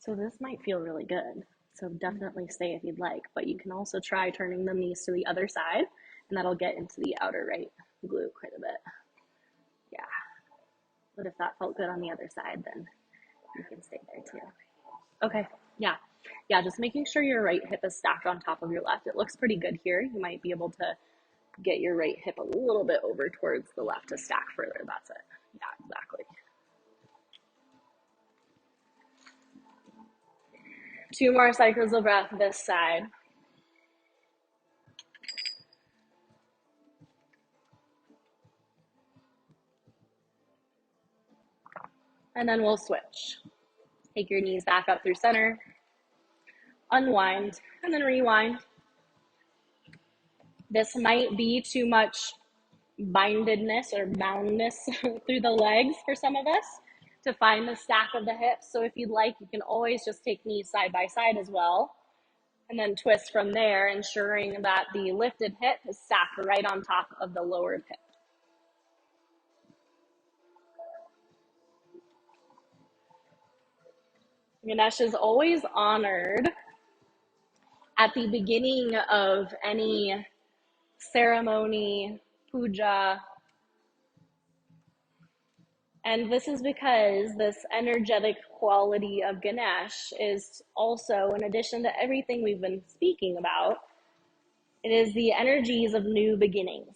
So this might feel really good. So definitely stay if you'd like, but you can also try turning the knees to the other side, and that'll get into the outer right glute quite a bit. Yeah. But if that felt good on the other side, then you can stay there too. Okay, yeah. Yeah, just making sure your right hip is stacked on top of your left. It looks pretty good here. You might be able to get your right hip a little bit over towards the left to stack further. That's it. Yeah, exactly. 2 more cycles of breath this side. And then we'll switch. Take your knees back up through center, unwind, and then rewind. This might be too much bindedness or boundness through the legs for some of us to find the stack of the hips. So if you'd like, you can always just take knees side by side as well, and then twist from there, ensuring that the lifted hip is stacked right on top of the lowered hip. Ganesh is always honored at the beginning of any ceremony, puja. And this is because this energetic quality of Ganesh is also, in addition to everything we've been speaking about, it is the energies of new beginnings.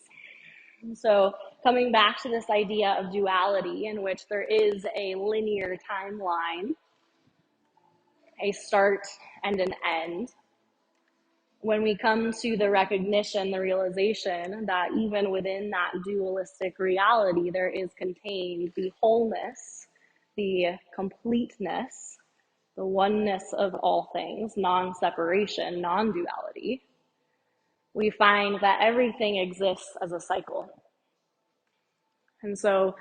So coming back to this idea of duality, in which there is a linear timeline, a start and an end, when we come to the recognition, the realization that even within that dualistic reality, there is contained the wholeness, the completeness, the oneness of all things, non-separation, non-duality, we find that everything exists as a cycle. And so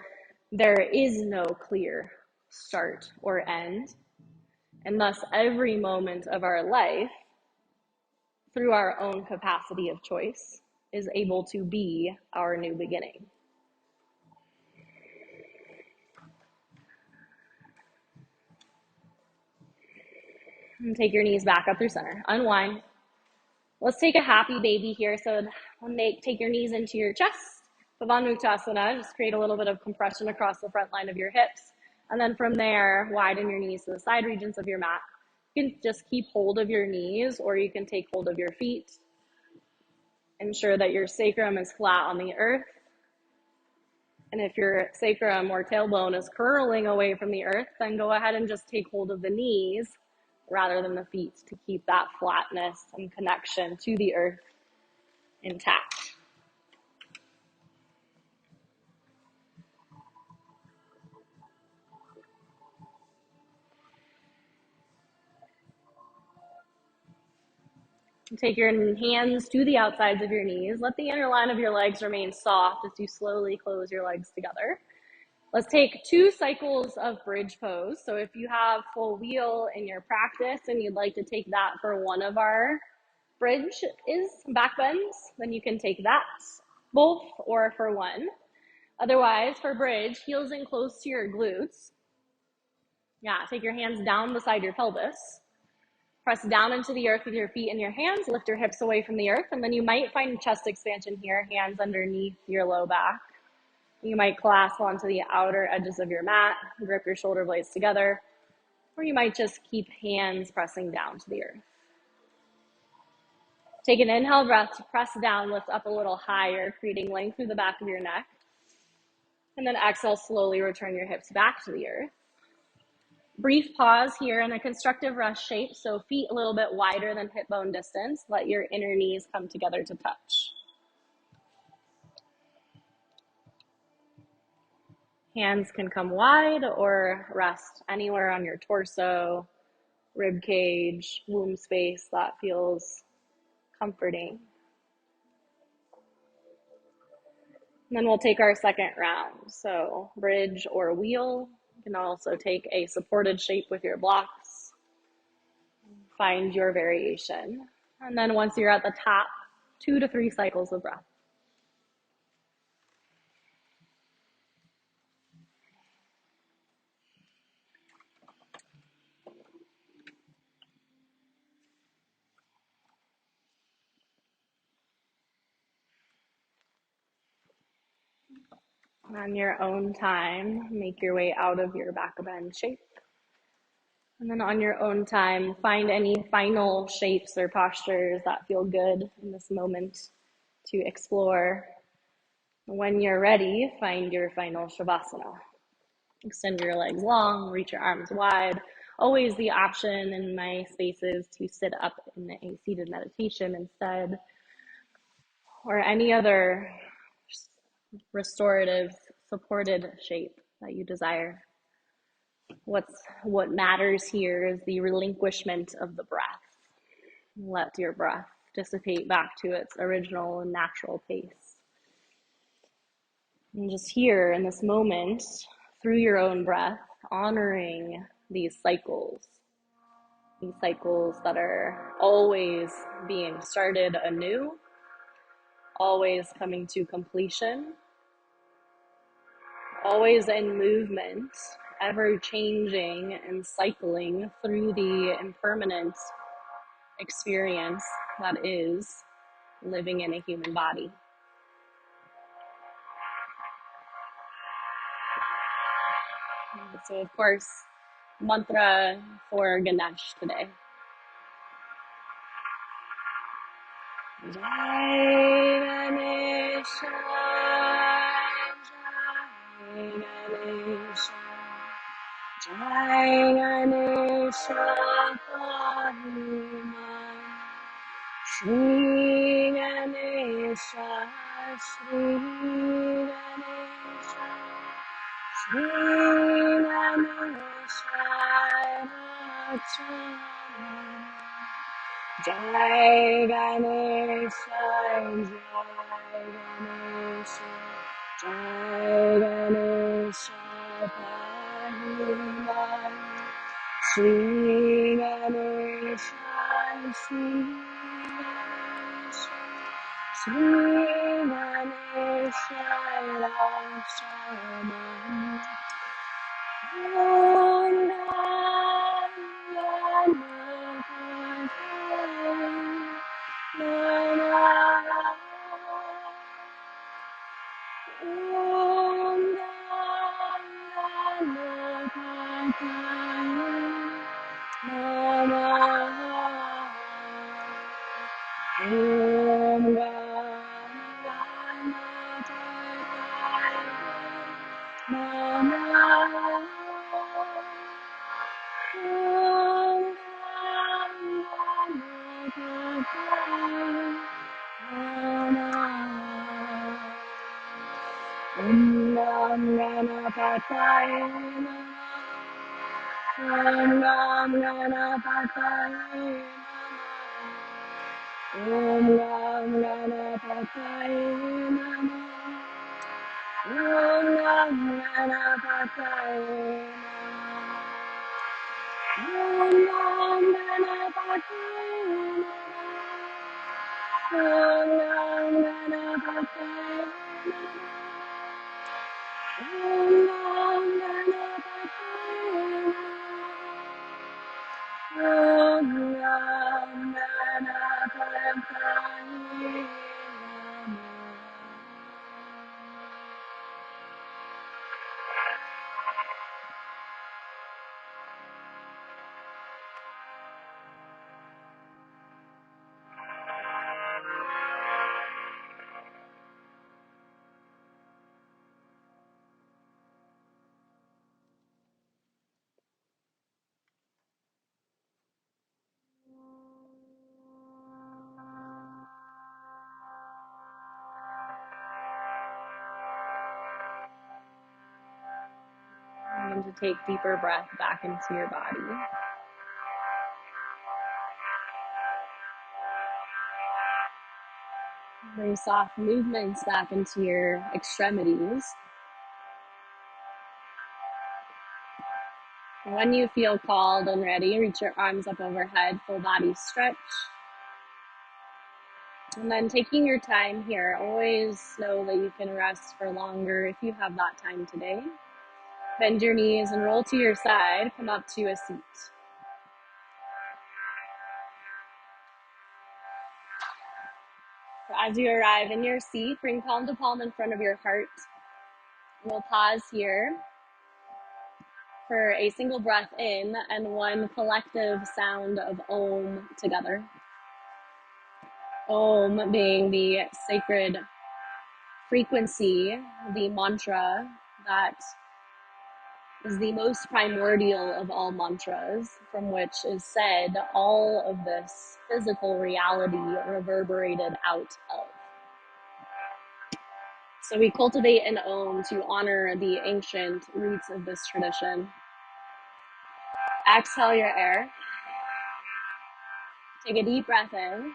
there is no clear start or end. And thus every moment of our life, through our own capacity of choice, is able to be our new beginning. And take your knees back up through center. Unwind. Let's take a happy baby here. So take your knees into your chest. Pavanmuktasana, just create a little bit of compression across the front line of your hips. And then from there, widen your knees to the side regions of your mat. You can just keep hold of your knees, or you can take hold of your feet. Ensure that your sacrum is flat on the earth. And if your sacrum or tailbone is curling away from the earth, then go ahead and just take hold of the knees rather than the feet to keep that flatness and connection to the earth intact. Take your hands to the outsides of your knees. Let the inner line of your legs remain soft as you slowly close your legs together. Let's take 2 cycles of bridge pose. So if you have full wheel in your practice and you'd like to take that for one of our bridge back bends, then you can take that both or for one. Otherwise, for bridge, heels in close to your glutes. Yeah, take your hands down beside your pelvis. Press down into the earth with your feet and your hands. Lift your hips away from the earth. And then you might find chest expansion here, hands underneath your low back. You might clasp onto the outer edges of your mat, grip your shoulder blades together, or you might just keep hands pressing down to the earth. Take an inhale breath to press down, lift up a little higher, creating length through the back of your neck. And then exhale, slowly return your hips back to the earth. Brief pause here in a constructive rest shape, so feet a little bit wider than hip bone distance. Let your inner knees come together to touch. Hands can come wide or rest anywhere on your torso, rib cage, womb space that feels comforting. And then we'll take our second round. So bridge or wheel. You can also take a supported shape with your blocks. Find your variation. And then once you're at the top, 2 to 3 cycles of breath. On your own time, make your way out of your back bend shape. And then on your own time, find any final shapes or postures that feel good in this moment to explore. When you're ready, find your final Shavasana. Extend your legs long, reach your arms wide. Always the option in my spaces to sit up in a seated meditation instead, or any other restorative, supported shape that you desire. What matters here is the relinquishment of the breath. Let your breath dissipate back to its original and natural pace. And just here in this moment, through your own breath, honoring these cycles that are always being started anew, always coming to completion, always in movement, ever changing and cycling through the impermanent experience that is living in a human body. So, of course, mantra for Ganesh today. Jai Ganesha, Jai Ganesha, Pahima, Shri Ganesha, Shri Ganesha, Shri Ganesha, Rachana. Jai Ganesha, Jai Ganesha, Jai Ganesha, Pahima, Shri Ganesha, Shri Ganesha, Shri Ganesha, Rachana. Om Ram Ganapataye Namah. Om Ram Ganapataye Namah. Om Ram Ganapataye Namah. Om Ram Ganapataye Namah. Om Ram Ganapataye Namah. Om Ram Ganapataye Namah. And to take deeper breath back into your body. Very soft movements back into your extremities. When you feel called and ready, reach your arms up overhead, full body stretch. And then taking your time here, always know that you can rest for longer if you have that time today. Bend your knees and roll to your side, come up to a seat. As you arrive in your seat, bring palm to palm in front of your heart. We'll pause here for a single breath in and one collective sound of Om together. Om being the sacred frequency, the mantra that is the most primordial of all mantras, from which is said all of this physical reality reverberated out of. So we cultivate an Om to honor the ancient roots of this tradition. Exhale your air. Take a deep breath in.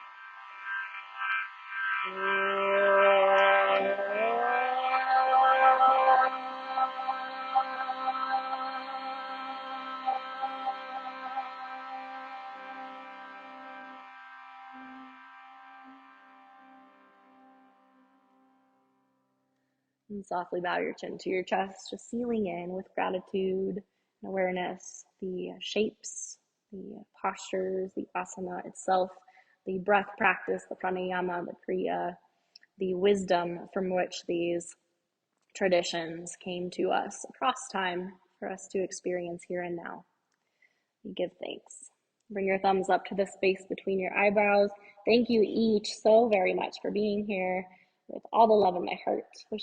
And softly bow your chin to your chest, just sealing in with gratitude and awareness, the shapes, the postures, the asana itself, the breath practice, the pranayama, the kriya, the wisdom from which these traditions came to us across time for us to experience here and now. We give thanks. Bring your thumbs up to the space between your eyebrows. Thank you each so very much for being here with all the love in my heart.